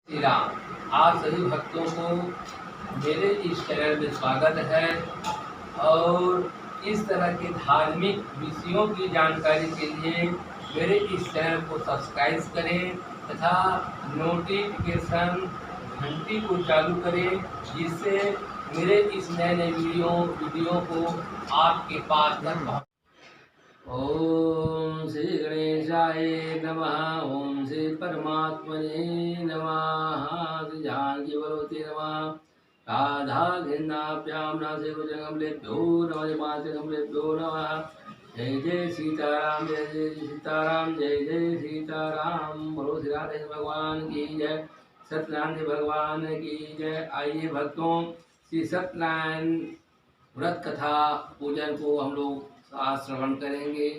श्री राम। आप सभी भक्तों को मेरे इस चैनल में स्वागत है और इस तरह के धार्मिक विषयों की जानकारी के लिए मेरे इस चैनल को सब्सक्राइब करें तथा नोटिफिकेशन घंटी को चालू करें, जिससे मेरे इस नए नए वीडियो को आपके पास तक पहुँचे। ओम श्री गणेशाय नमः। ओम श्री परमात्मने नमः। श्री जानकी भगवते नमः। राधा घृणाभ्यां नासे कमलेभ्यो नमः। मासे कमलेभ्यो नमः। जय जय सीताराम, जय जय सीताराम, जय जय सीताराम। बोलो श्री राधे भगवान की जय, सत्यनारायण भगवान की जय। आइए भक्तों, श्री सत्यनारायण व्रत कथा पूजन को हम लोग आज श्रवण करेंगे।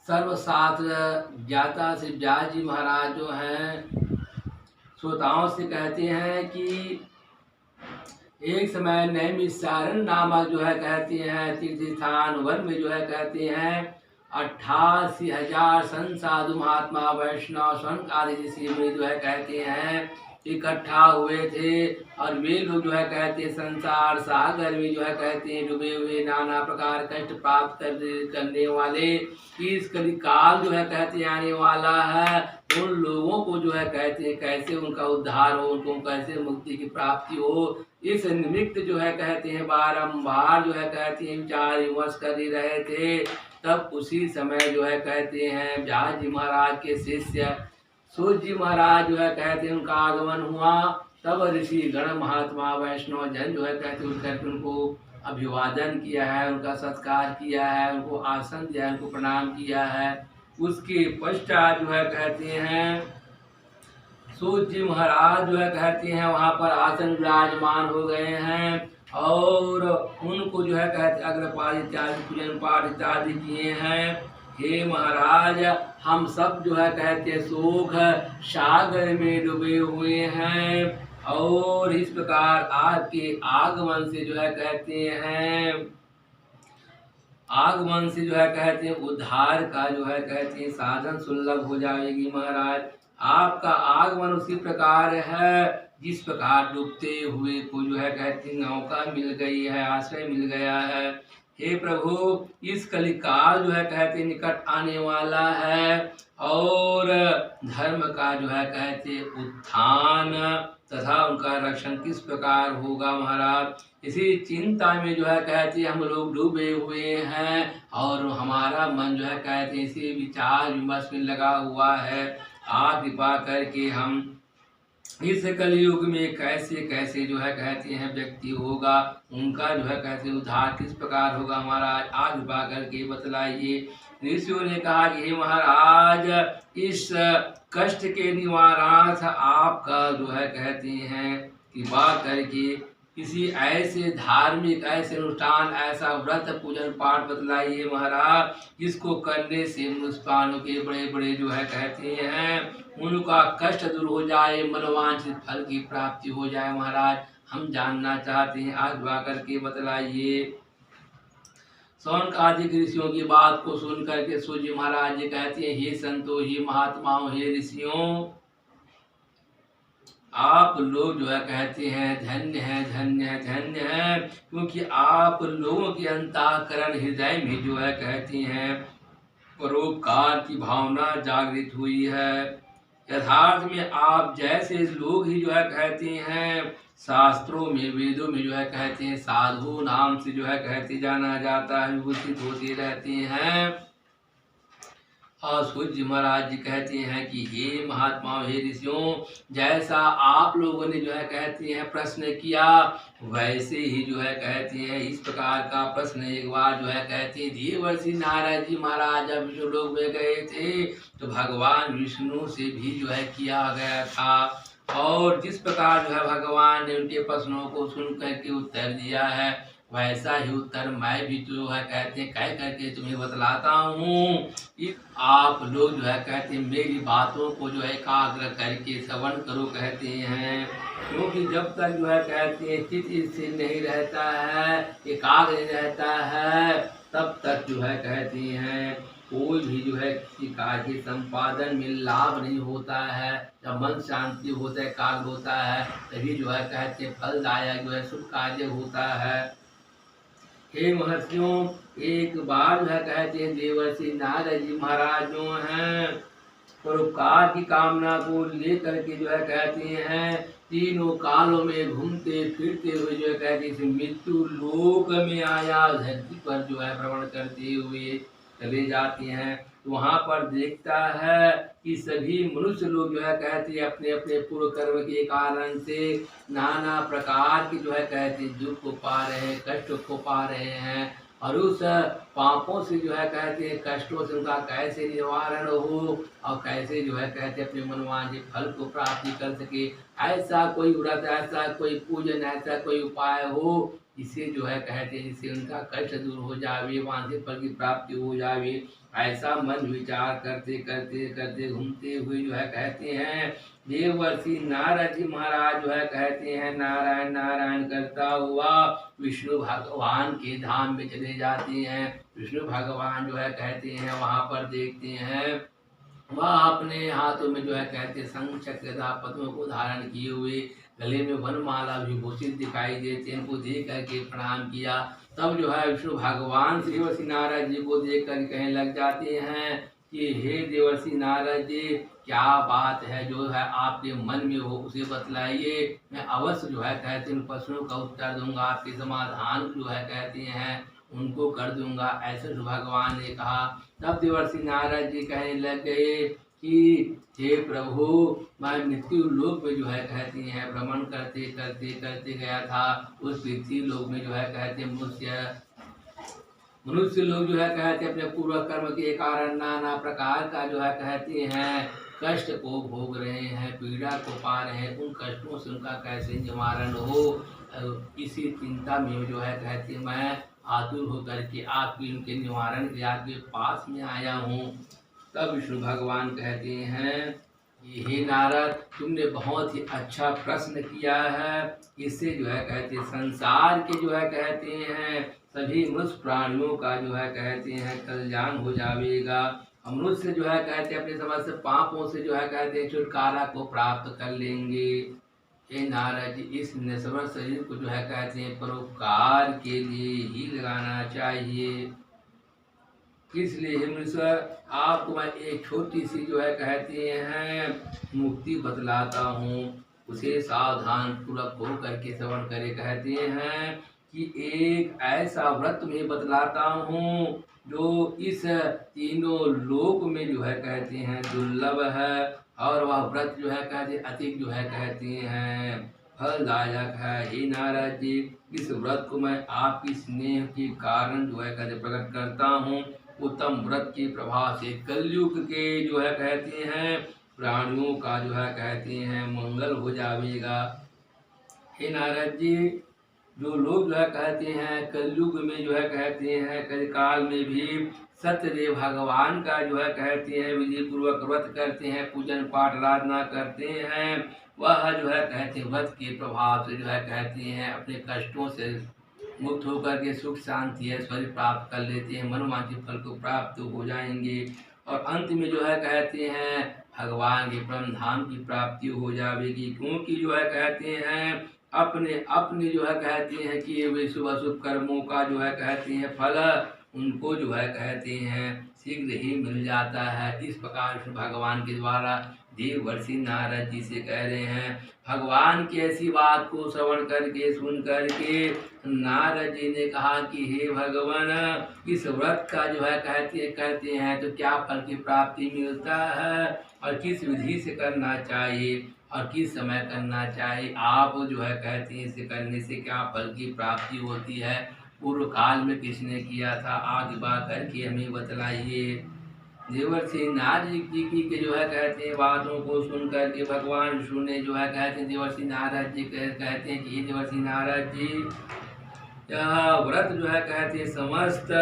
सर्वशास्त्र ज्ञाता श्री व्यास जी महाराज जो हैं श्रोताओं से कहते हैं कि एक समय नैमिषारण्य नामक जो है कहते हैं तीर्थ स्थान वन में जो है कहते हैं 88,000 संत साधु महात्मा वैष्णव संत आदि ऋषि मुनि जो है कहते हैं इकट्ठा हुए थे और वे लोग जो है कहते हैं संसार सागर में जो है कहते हैं डूबे हुए, नाना प्रकार कष्ट प्राप्त करने वाले, इस कलिकाल जो है कहते हैं आने वाला है, उन लोगों को जो है कहते हैं कैसे उनका उद्धार हो, उनको कैसे मुक्ति की प्राप्ति हो, इस निमित्त जो है कहते हैं बारंबार जो है कहते हैं विचार विमर्श कर ही रहे थे। तब उसी समय जो है कहते हैं व्यास जी महाराज के शिष्य सूत जी महाराज जो है कहते हैं उनका आगमन हुआ। तब ऋषि गण महात्मा वैष्णव जन जो है कहते हैं उनको अभिवादन किया है, उनका सत्कार किया है, उनको आसन दिया है, उनको प्रणाम किया है। उसके पश्चात जो है कहते हैं सूत जी महाराज जो है कहते हैं वहाँ पर आसन विराजमान हो गए हैं और उनको जो है कहते अग्रपाद इत्यादि पूजन पाठ इत्यादि किए हैं। हे महाराज, हम सब जो है कहते हैं शोक सागर में डूबे हुए हैं और इस प्रकार आपके आगमन से जो है कहते हैं उद्धार का जो है कहते हैं साधन सुलभ हो जाएगी। महाराज, आपका आगमन उसी प्रकार है जिस प्रकार डूबते हुए को जो है कहते हैं नौका मिल गई है, आश्रय मिल गया है। हे प्रभु, इस कलिकाल जो है कहते हैं निकट आने वाला है और धर्म का जो है कहते उत्थान तथा उनका रक्षण किस प्रकार होगा। महाराज, इसी चिंता में जो है कहते हम लोग डूबे हुए हैं और हमारा मन जो है कहते इसी विचार विमर्श में लगा हुआ है। आप कृपा करके हम इस कलयुग में कैसे कैसे जो है कहते हैं व्यक्ति होगा, उनका जो है कहते उद्धार किस प्रकार होगा। महाराज, आप कृपा करके बतलाइए। ऋषियों ने कहा कि हे महाराज, इस कष्ट के निवारणार्थ आपका जो है कहते हैं कृपा करके किसी ऐसे धार्मिक ऐसे अनुष्ठान ऐसा व्रत पूजन पाठ बतलाइए महाराज, जिसको करने से मनुष्य प्राणों के बड़े बड़े जो है कहते हैं उनका कष्ट दूर हो जाए, मनोवांछित फल की प्राप्ति हो जाए। महाराज, हम जानना चाहते हैं, आज दुआ करके बतलाइए। सौनक आदि ऋषियों की बात को सुन करके सूर्य महाराज जी कहते हैं हे संतो, हे महात्माओं, हे ऋषियों, आप लोग जो है कहते हैं धन्य है, धन्य है, धन्य है, क्योंकि आप लोगों के अंतःकरण हृदय में जो है कहती हैं परोपकार की भावना जागृत हुई है। यथार्थ में आप जैसे लोग ही जो है कहते हैं शास्त्रों में वेदों में जो है कहते हैं साधु नाम से जो है कहते जाना जाता है, विभूषित होते रहते हैं। और सूर्य महाराज जी कहते हैं कि हे महात्माओं, हे ऋषियों, जैसा आप लोगों ने जो है कहते हैं प्रश्न किया, वैसे ही जो है कहते हैं इस प्रकार का प्रश्न एक बार जो है कहते हैं देवर्षि नारद जी महाराज जब विष्णु लोक में गए थे तो भगवान विष्णु से भी जो है किया गया था और जिस प्रकार जो है भगवान ने उनके प्रश्नों को सुन करके उत्तर दिया है, वैसा ही उत्तर मैं भी जो है कहते हैं कह करके तुम्हें बतलाता हूँ। आप लोग जो है कहते हैं मेरी बातों को जो है एकाग्र करके श्रवण करो कहते हैं, क्योंकि जब तक जो है कहते हैं चित्त स्थिर नहीं रहता है, एकाग्र नहीं रहता है, तब तक जो है कहते हैं कोई भी जो है किसी कार्य के संपादन में लाभ नहीं होता है। जब मन शांति होता है, एकाग्र होता है, तभी जो है कहते हैं फलदायक जो है शुभ कार्य होता है। हे महर्षियों, एक बार जो है कहते हैं देवर्षि नारद जी महाराज जो हैं परोपकार की कामना को लेकर के जो है कहते हैं तीनों कालों में घूमते फिरते हुए जो है कहते हैं मृत्यु लोक में आया धरती पर जो है भ्रमण करते हुए चले जाते हैं। तो वहाँ पर देखता है कि सभी मनुष्य लोग जो है कहते हैं अपने अपने पूर्व कर्म के कारण से नाना प्रकार की जो है कहते हैं दुख को पा रहे हैं, कष्ट को पा रहे हैं, और उस पापों से जो है कहते हैं कष्टों से उनका कैसे निवारण हो और कैसे जो है कहते हैं अपने मनोवांछित फल को प्राप्ति कर सके। ऐसा कोई व्रत, ऐसा कोई पूजन, ऐसा कोई उपाय हो जिससे जो है कहते हैं जिससे उनका कष्ट दूर हो जावे, वांछित फल की प्राप्ति हो जावे। ऐसा मन विचार करते करते करते घूमते हुए जो है कहते हैं देवर्षि नारद जी महाराज जो है कहते हैं नारायण नारायण करता हुआ विष्णु भगवान के धाम में चले जाते हैं। विष्णु भगवान जो है कहते हैं वहाँ पर देखते हैं वह अपने हाथों में जो है कहते हैं शंख चक्र पद्मों को धारण किए हुए, गले में वनमाला विभूषित दिखाई देते हैं। इनको देख करके प्रणाम किया। तब जो है विष्णु भगवान देवर्षि नारद जी को देख कर कहने लग जाते हैं कि हे देवर्षि नारद जी, क्या बात है जो है आपके मन में हो उसे बतलाइए, मैं अवश्य जो है कहते हैं प्रश्नों का उत्तर दूंगा, आपके समाधान जो है कहते हैं उनको कर दूंगा, ऐसे भगवान ने कहा। तब देवर्षि नारद जी कहने लग गए कि हे प्रभु, मैं मृत्यु लोक में जो है कहते हैं भ्रमण करते करते करते गया था। उस पृथ्वी लोक में जो है कहते मनुष्य लोग जो है कहते अपने पूर्व कर्म के कारण नाना प्रकार का जो है कहते हैं कष्ट को भोग रहे हैं, पीड़ा को पा रहे हैं। उन कष्टों से उनका कैसे निवारण हो, इसी चिंता में जो है कहते मैं आतुर होकर के आपकी उनके निवारण के आपके पास में आया हूँ। तब विष्णु भगवान कहते हैं कि हे नारद, तुमने बहुत ही अच्छा प्रश्न किया है। इससे जो है कहते संसार के जो है कहते हैं सभी मनुष्य प्राणियों का जो है कहते हैं कल्याण हो जाएगा। मनुष्य जो है कहते अपने समस्त पापों से जो है कहते हैं छुटकारा को प्राप्त कर लेंगे। हे नारद जी, इस नश्वर शरीर को जो है कहते हैं परोपकार के लिए ही लगाना चाहिए। इसलिए हे मुनीश्वर, आपको मैं एक छोटी सी जो है कहते हैं मुक्ति बतलाता हूँ, उसे सावधान पूर्वक हो करके श्रवण करे। कहते हैं कि एक ऐसा व्रत में बतलाता हूँ जो इस तीनों लोक में जो है कहते हैं दुर्लभ है, और वह व्रत जो है कहते अधिक जो है कहते हैं फलदायक है। हे नारद जी, इस व्रत को मैं आपकी स्नेह के कारण जो है कहते प्रकट करता हूँ। उत्तम व्रत के प्रभाव से कलयुग के जो है कहते हैं प्राणियों का जो है कहते हैं मंगल हो जाएगा। हे नारद जी, जो लोग जो है कहते हैं कलयुग में जो है कहते हैं कलिकाल में भी सत्यदेव भगवान का जो है कहते हैं विधि पूर्वक व्रत करते हैं, पूजन पाठ आराधना करते हैं, वह जो है कहते हैं व्रत के प्रभाव से जो है कहते हैं अपने कष्टों से मुक्त होकर के सुख शांति ऐश्वर्य प्राप्त कर लेते हैं, मनोवांछित फल को प्राप्त हो जाएंगे, और अंत में जो है कहते हैं भगवान के परम धाम की प्राप्ति हो जाएगी। क्योंकि जो है कहते हैं अपने अपने जो है कहते हैं कि वे शुभ अशुभ कर्मों का जो है कहते हैं फल उनको जो है कहते हैं शीघ्र ही मिल जाता है। इस प्रकार भगवान के द्वारा देवर्षि नारद जी से कह रहे हैं। भगवान की ऐसी बात को श्रवण करके सुन करके नारद जी ने कहा कि हे भगवान, इस व्रत का जो है करते हैं तो क्या फल की प्राप्ति मिलता है और किस विधि से करना चाहिए और किस समय करना चाहिए, आप जो है कहते हैं इसे करने से क्या फल की प्राप्ति होती है, पूर्व काल में किसने किया था, आगे बात करके हमें बतलाइए। देवर्षि नारद जी की के जो है कहते हैं बातों को सुन करके भगवान विष्णु ने जो है कहते हैं देवर्षि नारद जी कहते हैं कि देवर्षि नारद जी, यह व्रत जो है कहते हैं समस्त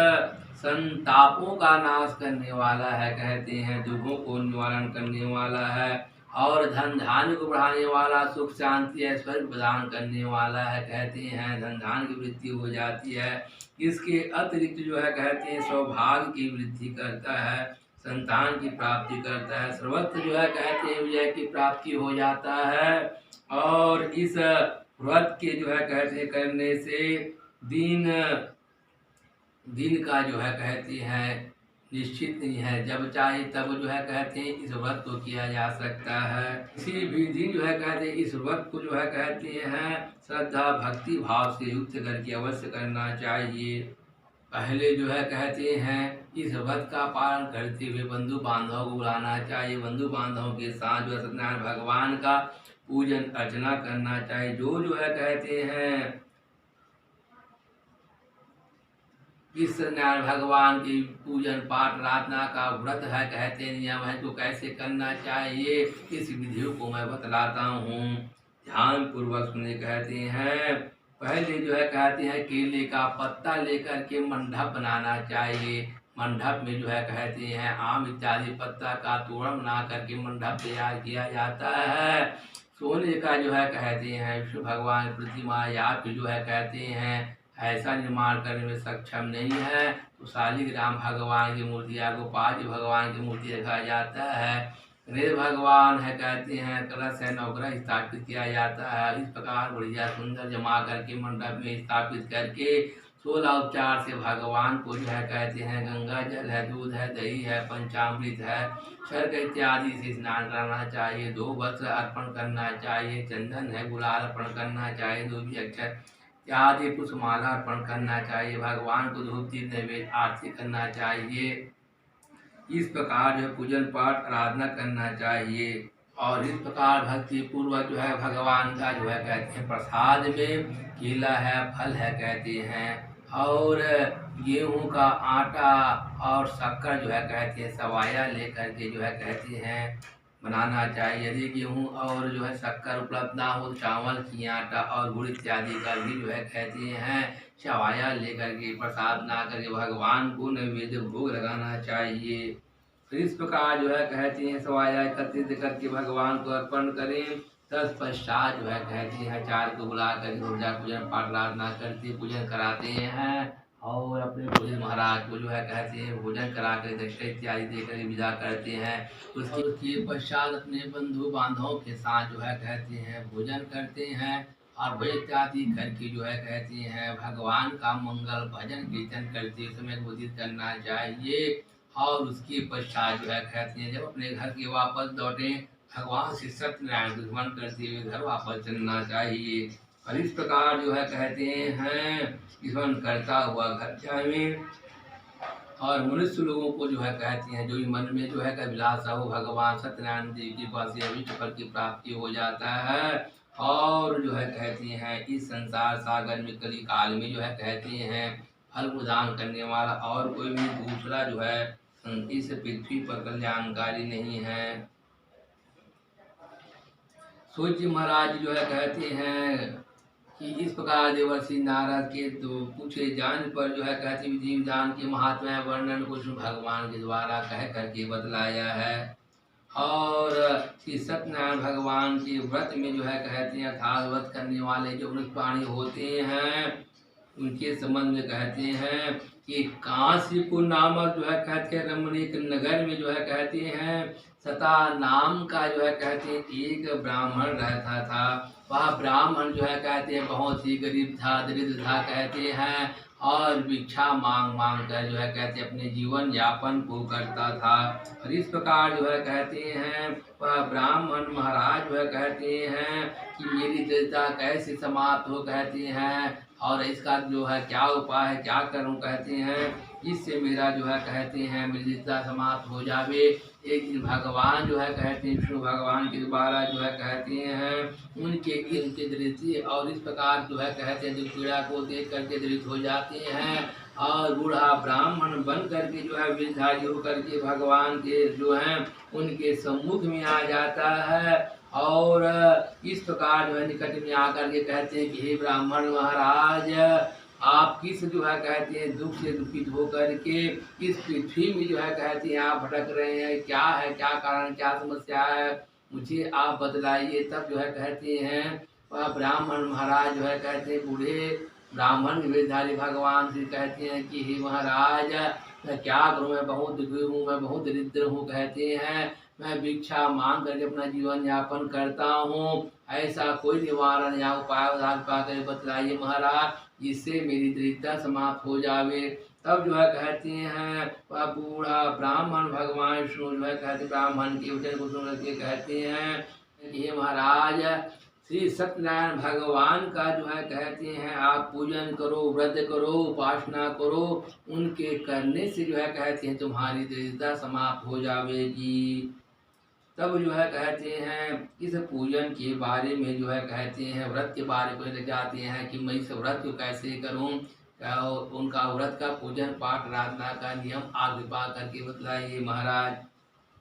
संतापों का नाश करने वाला है, कहते हैं दुखों को निवारण करने वाला है। और धन धान्य को बढ़ाने वाला, सुख शांति ऐश्वर्य प्रदान करने वाला है। कहते हैं धन धान्य की वृद्धि हो जाती है। इसके अतिरिक्त जो है कहते हैं सौभाग्य की वृद्धि करता है, संतान की प्राप्ति करता है, सर्वत्र जो है कहते हैं विजय की प्राप्ति हो जाता है। और इस व्रत के जो है कहते हैं करने से दिन दिन का जो है कहते हैं निश्चित नहीं है, जब चाहे तब जो है कहते हैं इस व्रत को किया जा सकता है। किसी भी दिन जो है कहते हैं इस व्रत को जो है कहते हैं श्रद्धा भक्ति भाव से युक्त करके अवश्य करना चाहिए। पहले जो है कहते हैं इस व्रत का पालन करते हुए बंधु बांधवों को बुलाना चाहिए। बंधु बांधवों के साथ जो है सत्यनारायण भगवान का पूजन अर्चना करना चाहिए। जो है कहते हैं इस सत्यनारायण भगवान की पूजन पाठ आराधना का व्रत है कहते हैं नियम है, तो कैसे करना चाहिए इस विधियों को मैं बतलाता हूँ। ध्यान पूर्वक सुने। कहते हैं पहले जो है कहते हैं केले का पत्ता लेकर के मंडप बनाना चाहिए। मंडप में जो है कहते हैं आम इत्यादि पत्ता का तोरण बना करके मंडप तैयार किया जाता है। सोने का जो है कहते हैं विष्णु भगवान की प्रतिमा या फिर जो है कहते हैं ऐसा निर्माण करने में सक्षम नहीं है तो शालिग्राम भगवान की मूर्तियाँ, गोपाल जी भगवान की मूर्ति रखा जाता है। गणेश भगवान है कहते हैं कलश है नवग्रह स्थापित किया जाता है। इस प्रकार बढ़िया सुंदर जमा करके मंडप में स्थापित करके 16 उपचार से भगवान को जो है कहते हैं गंगा जल है, दूध है, दही है, पंचामृत है, शर्क इत्यादि से स्नान कराना चाहिए। 2 वस्त्र अर्पण करना चाहिए, चंदन है, गुलाल अर्पण करना चाहिए, 2 भी अक्षर इत्यादि पुष्पमाला अर्पण करना चाहिए। भगवान को धूप दीप नैवेद्य आरती करना चाहिए। इस प्रकार जो पूजन पाठ आराधना करना चाहिए। और इस प्रकार भक्ति पूर्वक जो है भगवान का जो है कहते हैं प्रसाद में केला है, फल है कहते हैं, और गेहूं का आटा और शक्कर जो है कहते हैं सवाया लेकर के जो है कहते हैं बनाना चाहिए। यदि गेहूं और जो है शक्कर उपलब्ध ना हो, चावल की आटा और गुड़ इत्यादि का भी जो है कहते हैं सवाया लेकर के प्रसाद बना करके भगवान को नैवेद्य भोग लगाना चाहिए। फिर इस प्रकार जो है कहते हैं सवाया एकत्रित करके भगवान को अर्पण करें। तत्पश्चात जो है कहते हैं आचार्य को बुला कर रोजा पूजन पाठ आराधना करते पूजन कराते हैं और अपने पुरोहित महाराज को जो है कहते हैं भोजन करा कर दक्षिणा इत्यादि देकर विदा करते हैं। उसके पश्चात अपने बंधु बांधवों के साथ जो है कहते हैं भोजन करते हैं और भोजन इत्यादि करके जो है कहते हैं भगवान का मंगल भजन कीर्तन करते समय घोषित करना चाहिए। और उसके पश्चात जो है कहते हैं जब अपने घर के वापस लौटे भगवान से सत्यनारायण दुश्मन करते हुए घर वापस चलना चाहिए। और इस प्रकार जो है कहते हैं स्मरण करता हुआ घर जाए। और मनुष्य लोगों को जो है कहते हैं जो मन में जो है अभिलाषा हो भगवान सत्यनारायण देव की पास अभिष्ट फल की प्राप्ति हो जाता है। और जो है कहते हैं इस संसार सागर में कली काल में जो है कहते हैं फल प्रदान करने वाला और कोई भी दूसरा जो है इस पृथ्वी पर कल्याणकारी नहीं है। सूर्य महाराज जो है कहते हैं कि इस प्रकार देवर्षि नारद के तो पूछे जान पर जो है कहते विधि विधान के महात्मा वर्णन को भगवान के द्वारा कह करके बतलाया है। और सत्यनारायण भगवान के व्रत में जो है कहते हैं अर्थात व्रत करने वाले जो मनुष्य प्राणी होते हैं उनके संबंध में कहते हैं कि काशीपुर नामक जो है कहते हैं रमणीक नगर में जो है कहते हैं सता नाम का जो है कहते हैं एक ब्राह्मण रहता था। वह ब्राह्मण जो है कहते हैं बहुत ही गरीब था, दरिद्र था कहते हैं और भिक्षा मांग मांग कर जो है कहते हैं अपने जीवन यापन को करता था। और इस प्रकार जो है कहते हैं वह ब्राह्मण महाराज जो है कहते हैं कि मेरी दरिद्रता कैसे समाप्त हो कहते हैं और इसका जो है क्या उपाय है, क्या करूं कहते हैं इससे मेरा जो है कहते हैं मेरी दरिद्रता समाप्त हो जावे। एक दिन भगवान जो है कहते हैं विष्णु भगवान के द्वारा जो है कहते हैं उनके दृष्टि और इस प्रकार जो है कहते हैं जो पीड़ा को देख करके दृढ़ हो जाते हैं और बूढ़ा ब्राह्मण बन करके जो है वृद्धारी होकर के भगवान के जो है उनके सम्मुख में आ जाता है। और इस प्रकार जो है निकट में आकर के कहते हैं कि हे ब्राह्मण महाराज आप किस जो है कहते हैं दुख से दुखित होकर के इस पृथ्वी में जो है कहते हैं आप भटक रहे हैं, क्या है, क्या कारण, क्या समस्या है मुझे आप बतलाइए। तब जो है कहते हैं वह ब्राह्मण महाराज जो है कहते हैं बूढ़े ब्राह्मण वेशधारी भगवान से कहते हैं कि हे महाराज मैं क्या करूँ, मैं बहुत दुखी हूँ, मैं बहुत दरिद्र हूँ। कहते हैं मैं भिक्षा मांग करके अपना जीवन यापन करता हूँ, ऐसा कोई निवारण या उपाय उधार पाकर बतलाइए महाराज, जिससे मेरी दरिद्रता समाप्त हो जावे। तब जो है कहते हैं वह बूढ़ा ब्राह्मण भगवान विष्णु जो है कहते ब्राह्मण के वचन को सुन करके कहते हैं कि हे महाराज श्री सत्यनारायण भगवान का जो है कहते हैं आप पूजन करो, व्रत करो, उपासना करो, उनके करने से जो है कहते हैं तुम्हारी दरिद्रता समाप्त हो जाएगी। तब जो है कहते हैं इस पूजन के बारे में जो है कहते हैं व्रत के बारे में ले जाते हैं कि मैं इस व्रत को कैसे करूं, उनका व्रत का पूजन पाठ आराधना का नियम आप कृपा करके बतलाइए महाराज।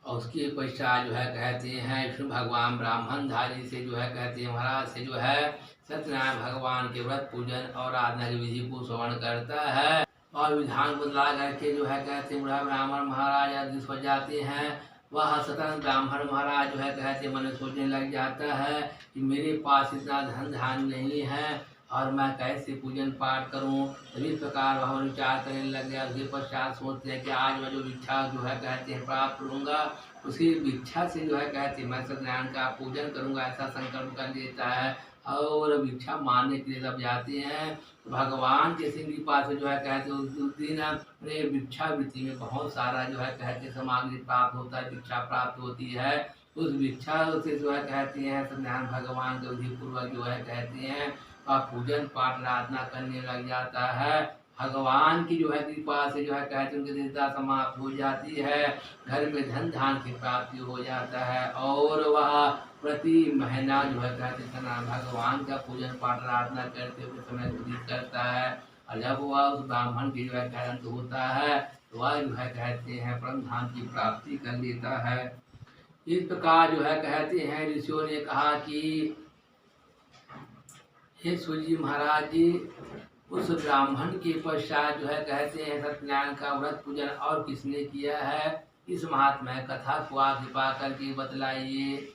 और उसके पश्चात जो है कहते हैं विष्णु भगवान ब्राह्मण धारी से जो है कहते हैं महाराज से जो है सत्यनारायण भगवान के व्रत पूजन और आराधना की विधि को श्रवण करता है और विधान बदला करके जो है कहते हैं बूढ़ा ब्राह्मण महाराज आदेश हो जाते हैं। वह सतन ब्राह्मण महाराज जो है कहते मन सोचने लग जाता है कि मेरे पास इतना धन धान नहीं है और मैं कैसे पूजन पाठ करूं। इस प्रकार वह विचार करने लग गया। उसके पश्चात सोचते हैं कि आज मैं जो भिक्षा जो है कहते हैं प्राप्त करूंगा, उसी भिक्षा से जो है कहते हैं मैं सत्यनारायण का पूजन करूंगा, ऐसा संकल्प कर लेता है और भिक्षा मांगने के लिए सब जाते हैं। भगवान के सिंह के पास जो है कहते उस दिन अपने भिक्षा वृत्ति में बहुत सारा जो है कहते सामग्री प्राप्त होता है, भिक्षा प्राप्त होती है। उस भिक्षा से जो है कहते हैं सत्यनारायण भगवान के विधि पूर्वक जो है कहते हैं पूजन पाठ आराधना करने लग जाता है। भगवान की जो है कृपा से जो है कहते उनकी दरिद्रता समाप्त हो जाती है, घर में धन धान की प्राप्ति हो जाता है और वह प्रति महीना जो है कहते सत्यनारायण भगवान का पूजन पाठ आराधना करते हुए समय व्यतीत करता है। और जब वह उस ब्राह्मण की जो है कहते होता है तो वह जो है कहते हैं परम धाम की प्राप्ति कर लेता है। इस प्रकार जो है कहते हैं ऋषियों ने कहा कि हे सूर्य महाराज जी, उस ब्राह्मण के पश्चात जो है कहते हैं सत्यनारायण का व्रत पूजन और किसने किया है, इस महात्मा कथा को आप कृपा करके बतलाइए,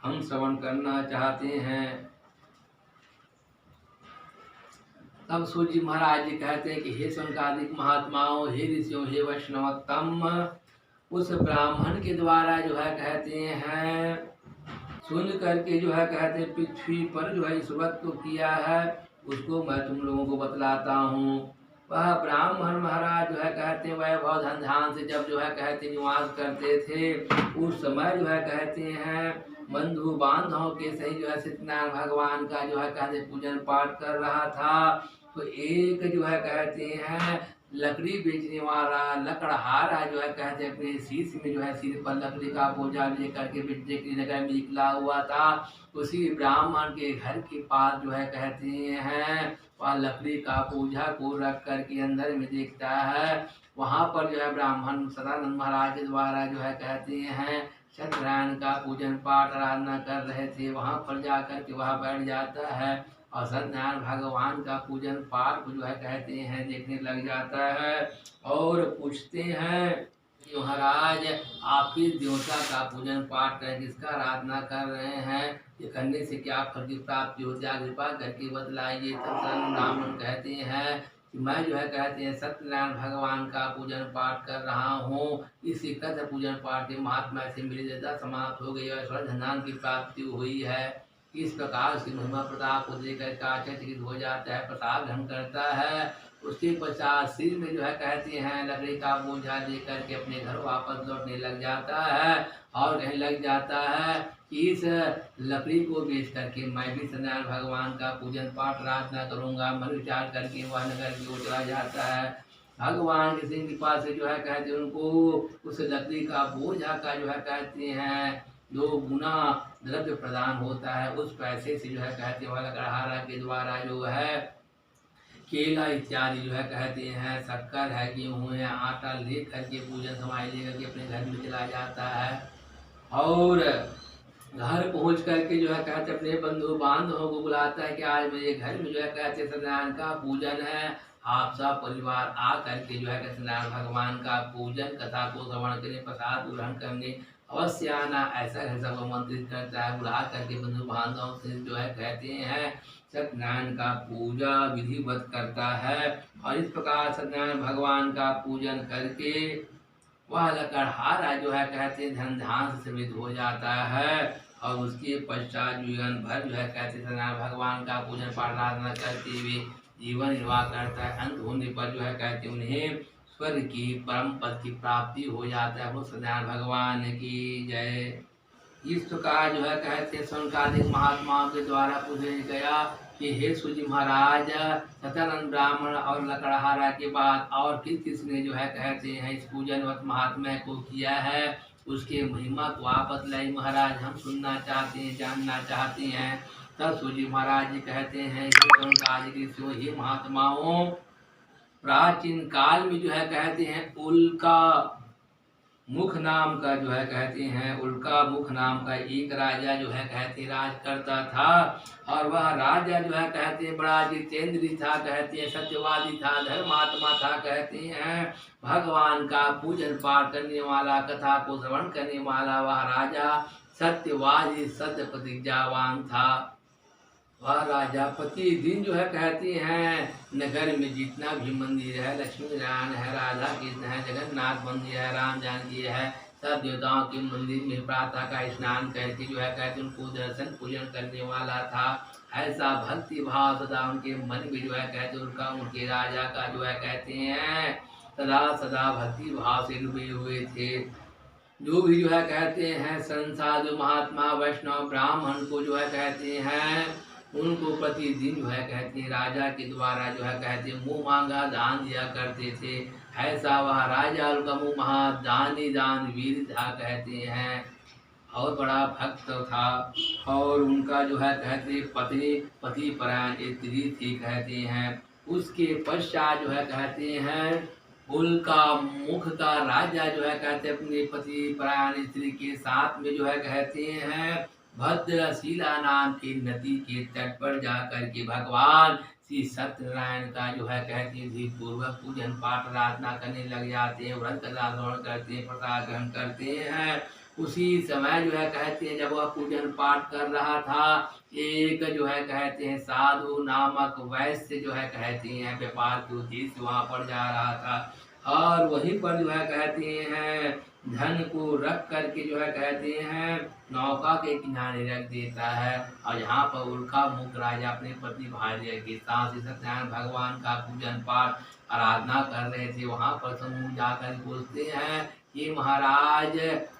हम श्रवण करना चाहते हैं। तब सूर्य महाराज जी कहते हैं कि हे शंकादिक महात्माओं, हे ऋषियों, हे वैष्णवोत्तम, उस ब्राह्मण के द्वारा जो है कहते हैं सुन करके जो है कहते हैं पृथ्वी पर जो है इस व्रत को किया है उसको मैं तुम लोगों को बतलाता हूँ। वह ब्राह्मण महाराज जो है कहते हैं वह बहुत धन ध्यान से जब जो है कहते निवास करते थे, उस समय जो है कहते हैं बंधु बांधवों के सही जो है सत्यनारायण भगवान का जो है कहते पूजन पाठ कर रहा था। तो एक जो है कहते हैं लकड़ी बेचने वाला लकड़हारा जो है कहते अपने शीश में जो है सिर पर लकड़ी का बोझा लेकर के बेचने की जगह में निकला हुआ था। उसी ब्राह्मण के घर के पास जो है कहते हैं वह लकड़ी का बोझा को रख कर के अंदर में देखता है। वहाँ पर जो है ब्राह्मण सदानंद महाराज के द्वारा जो है कहते हैं सत्यनारायण का पूजन पाठ आराधना कर रहे थे। वहाँ पर जाकर के वह बैठ जाता है और सत्यनारायण भगवान का पूजन पाठ को जो है कहते हैं देखने लग जाता है और पूछते हैं कि महाराज आप किस देवता का पूजन पाठ करें, किसका आराधना कर रहे हैं, ये करने से क्या फल की प्राप्ति होती है, कृपा करके बतलाइए। ब्राह्मण कहते हैं कि मैं जो है कहते हैं सत्यनारायण भगवान का पूजन पाठ कर रहा हूँ, इसी कथ पूजन पाठ के महात्मा से मेरी दरिद्रता समाप्त हो गई और धन की प्राप्ति हुई है। इस प्रकार से महिमा प्रताप को देकर आचरित हो जाता है, प्रसाद ग्रहण करता है। उसके पश्चात सिर में जो है कहते हैं लकड़ी का बोझा लेकर के अपने घर वापस लौटने लग जाता है और कहने लग जाता है कि इस लकड़ी को बेच करके मैं भी सत्यनारायण भगवान का पूजन पाठ आराधना करूँगा। मन विचार करके वह नगर की ओर चला जाता है। भगवान के सिंह के पास से जो है कहते हैं उनको उस लकड़ी का बोझा का जो है कहते हैं 2 गुना द्रव्य प्रदान होता है। उस पैसे से जो है कहते वाला गढ़हारा के द्वारा जो है केला इत्यादि जो है कहते हैं शक्कर है, गेहूँ है, आटा ले करके पूजन समाज लेकर के अपने घर में चला जाता है और घर पहुंच करके जो है कहते अपने बंधु बांधवों को बुलाता है कि आज मेरे घर में जो है कहते सत्यनारायण का पूजन है, आप सब परिवार आ करके जो है सत्यनारायण भगवान का पूजन कथा को श्रवण करें, प्रसाद ग्रहण करने अवश्य आना, ऐसा है सब आमंत्रित करता है, बुला करके बंधु बांधव से जो है कहते हैं सत्यनारायण का पूजा विधिवत करता है। और इस प्रकार सत्यनारायण भगवान का पूजन करके वह लकड़हारा जो है कहते हैं धन धान से समित हो जाता है। और उसके पश्चात जीवन भर जो है कहते सत्यनारायण भगवान का पूजन प्रार्थना करते हुए जीवन निर्वाह करता है। अंत होने पर जो है कहते उन्हें स्वर्ग की परम पद की प्राप्ति हो जाता है। वो सत्यनारायण भगवान की जय। इस प्रकार जो है कहते संकालिक महात्माओं के द्वारा पूछा गया कि हे सूजी महाराज, सत्यानंद ब्राह्मण और लकड़हारा के बाद और किसने जो है कहते हैं इस पूजनवत महात्मा को किया है, उसके महिमा को आप बतलाई महाराज, हम सुनना चाहते हैं, जानना चाहते हैं। तब सूजी महाराज जी कहते हैं कि हे महात्माओं, प्राचीन काल में जो है कहते हैं उल्का मुख नाम का जो है कहते हैं उल्का मुख नाम का एक राजा जो है कहते राज करता था। और वह राजा जो है कहते हैं बड़ा जितेंद्री था, कहते हैं सत्यवादी था, धर्मात्मा था, कहते हैं भगवान का पूजन पाठ करने वाला, कथा को श्रवण करने वाला वह राजा सत्यवादी सत्य प्रतिज्ञावान था। वह राजा प्रतिदिन जो है कहते हैं नगर में जितना भी मंदिर है, लक्ष्मी नारायण है, राधा कृष्ण है, जगन्नाथ मंदिर है, राम जानकी है, सब देवताओं के मंदिर में प्रातः का स्नान करके जो है कहते उनको दर्शन पूजन करने वाला था। ऐसा भक्ति भाव सदा उनके मन में जो है कहते उनका उनके राजा का जो है कहते हैं सदा सदा भक्ति भाव से डूबे हुए थे। जो भी जो है कहते हैं संसाधु महात्मा वैष्णव ब्राह्मण को जो है कहते हैं उनको प्रतिदिन जो है कहते हैं राजा के द्वारा जो है कहते हैं मुँह मांगा दान दिया करते थे। ऐसा वह राजा उनका मुँह महा दानी दान वीर था, कहते हैं और बड़ा भक्त था। और उनका जो है कहते पति परायण स्त्री थी, कहते हैं। उसके पश्चात जो है कहते हैं उल्का मुख का राजा जो है कहते अपने पति परायण स्त्री के साथ में जो है कहते हैं भद्रशिला नाम की नदी के तट पर जाकर के भगवान श्री सत्यनारायण का जो है कहते हैं पूर्वक पूजन पाठ आराधना करने लग जाते हैं, व्रत कथा श्रवण करते हैं, प्रसाद ग्रहण करते हैं। उसी समय जो है कहते हैं जब वह पूजन पाठ कर रहा था, एक जो है कहते हैं साधु नामक वैश्य जो है कहते हैं व्यापार के उद्देश्य वहाँ पर जा रहा था। और वहीं पर जो है कहते हैं धन को रख करके जो है कहते हैं नौका के किनारे रख देता है। और यहाँ पर उल्का मुख राजा अपने पति भार्य के साथ सत्यनारायण भगवान का पूजन पाठ आराधना कर रहे थे। वहाँ पर समूह जाकर पूछते हैं कि महाराज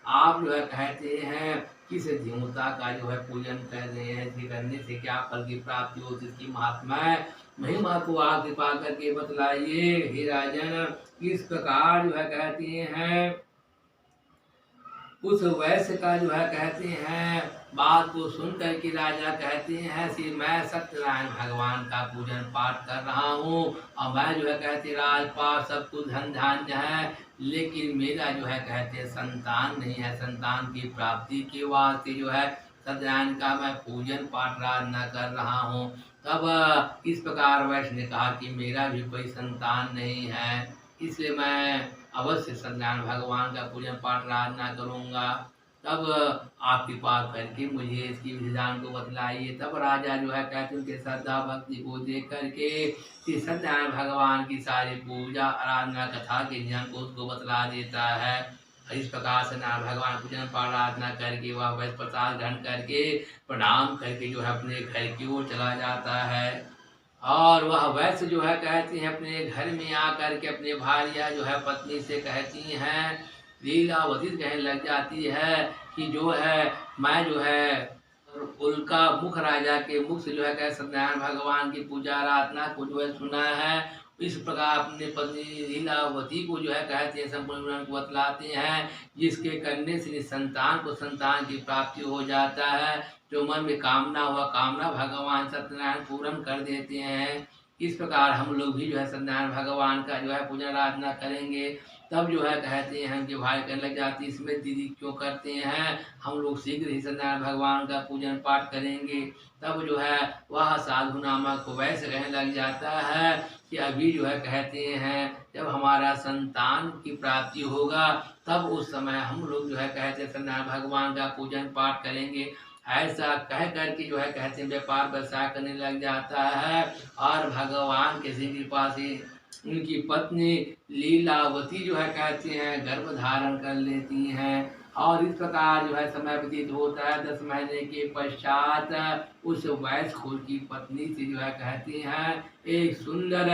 आप जो है कहते हैं किस देवता का जो है पूजन कर रहे हैं, इसे करने से क्या फल की प्राप्ति होती, इसकी महात्मा महिमा को आप कृपा करके बतलाइए। हे राजन, इस प्रकार जो है कहते हैं उस वैश्य का जो है कहते हैं बात को सुन करके राजा कहते हैं कि मैं सत्यनारायण भगवान का पूजन पाठ कर रहा हूँ और मैं जो है कहते राजपाल सब कुछ धन धान्य है, लेकिन मेरा जो है कहते संतान नहीं है। संतान की प्राप्ति के वास्ते जो है सत्यनारायण का मैं पूजन पाठ आराधना कर रहा हूँ। तब इस प्रकार वैश्य ने कहा कि मेरा भी कोई संतान नहीं है, इसलिए मैं अवश्य सत्यनारायण भगवान का पूजन पाठ आराधना करूँगा। तब आप कृपा करके मुझे इसकी विधान को बतलाइए। तब राजा जो है कहते उनके श्रद्धा भक्ति को देख करके कि सत्यनारायण भगवान की सारी पूजा आराधना कथा के ज्ञान को उसको बतला देता है। इस प्रकार से सत्यनारायण भगवान पूजन पाठ आराधना करके वह वैश्य प्रसाद ग्रहण करके प्रणाम करके जो है अपने घर की ओर चला जाता है। और वह वैश्य जो है कहती हैं अपने घर में आकर के अपने भार्या जो है पत्नी से कहती हैं लीलावती कहने लग जाती है कि जो है मैं जो है उल्का मुख राजा के मुख से जो है कह सत्यनारायण भगवान की पूजा आराधना को जो है सुना है। इस प्रकार अपने पत्नी लीलावती को जो है कहते हैं संपूर्ण को बतलाते हैं, जिसके करने से संतान को संतान की प्राप्ति हो जाता है। जो मन में कामना हुआ कामना भगवान सत्यनारायण पूर्ण कर देते हैं। इस प्रकार हम लोग भी जो है सत्यनारायण भगवान का जो है पूजन आराधना करेंगे। तब जो है कहते हैं कि भाई कहने लग जाती है इसमें दीदी क्यों करते हैं, हम लोग शीघ्र ही सत्यनारायण भगवान का पूजन पाठ करेंगे। तब जो है वह साधु नामक वैसे कहने लग जाता है कि अभी जो है कहते हैं जब हमारा संतान की प्राप्ति होगा तब उस समय हम लोग जो है कहते हैं सत्यनारायण भगवान का पूजन पाठ करेंगे। ऐसा कह कर के जो है कहते हैं व्यापार व्यवसाय करने लग जाता है। और भगवान के श्री कृपा से उनकी पत्नी लीलावती जो है कहते हैं गर्भ धारण कर लेती हैं। और इस प्रकार जो है समय व्यतीत होता है। 10 महीने के पश्चात उस वैश्य की पत्नी से जो है कहते हैं एक सुंदर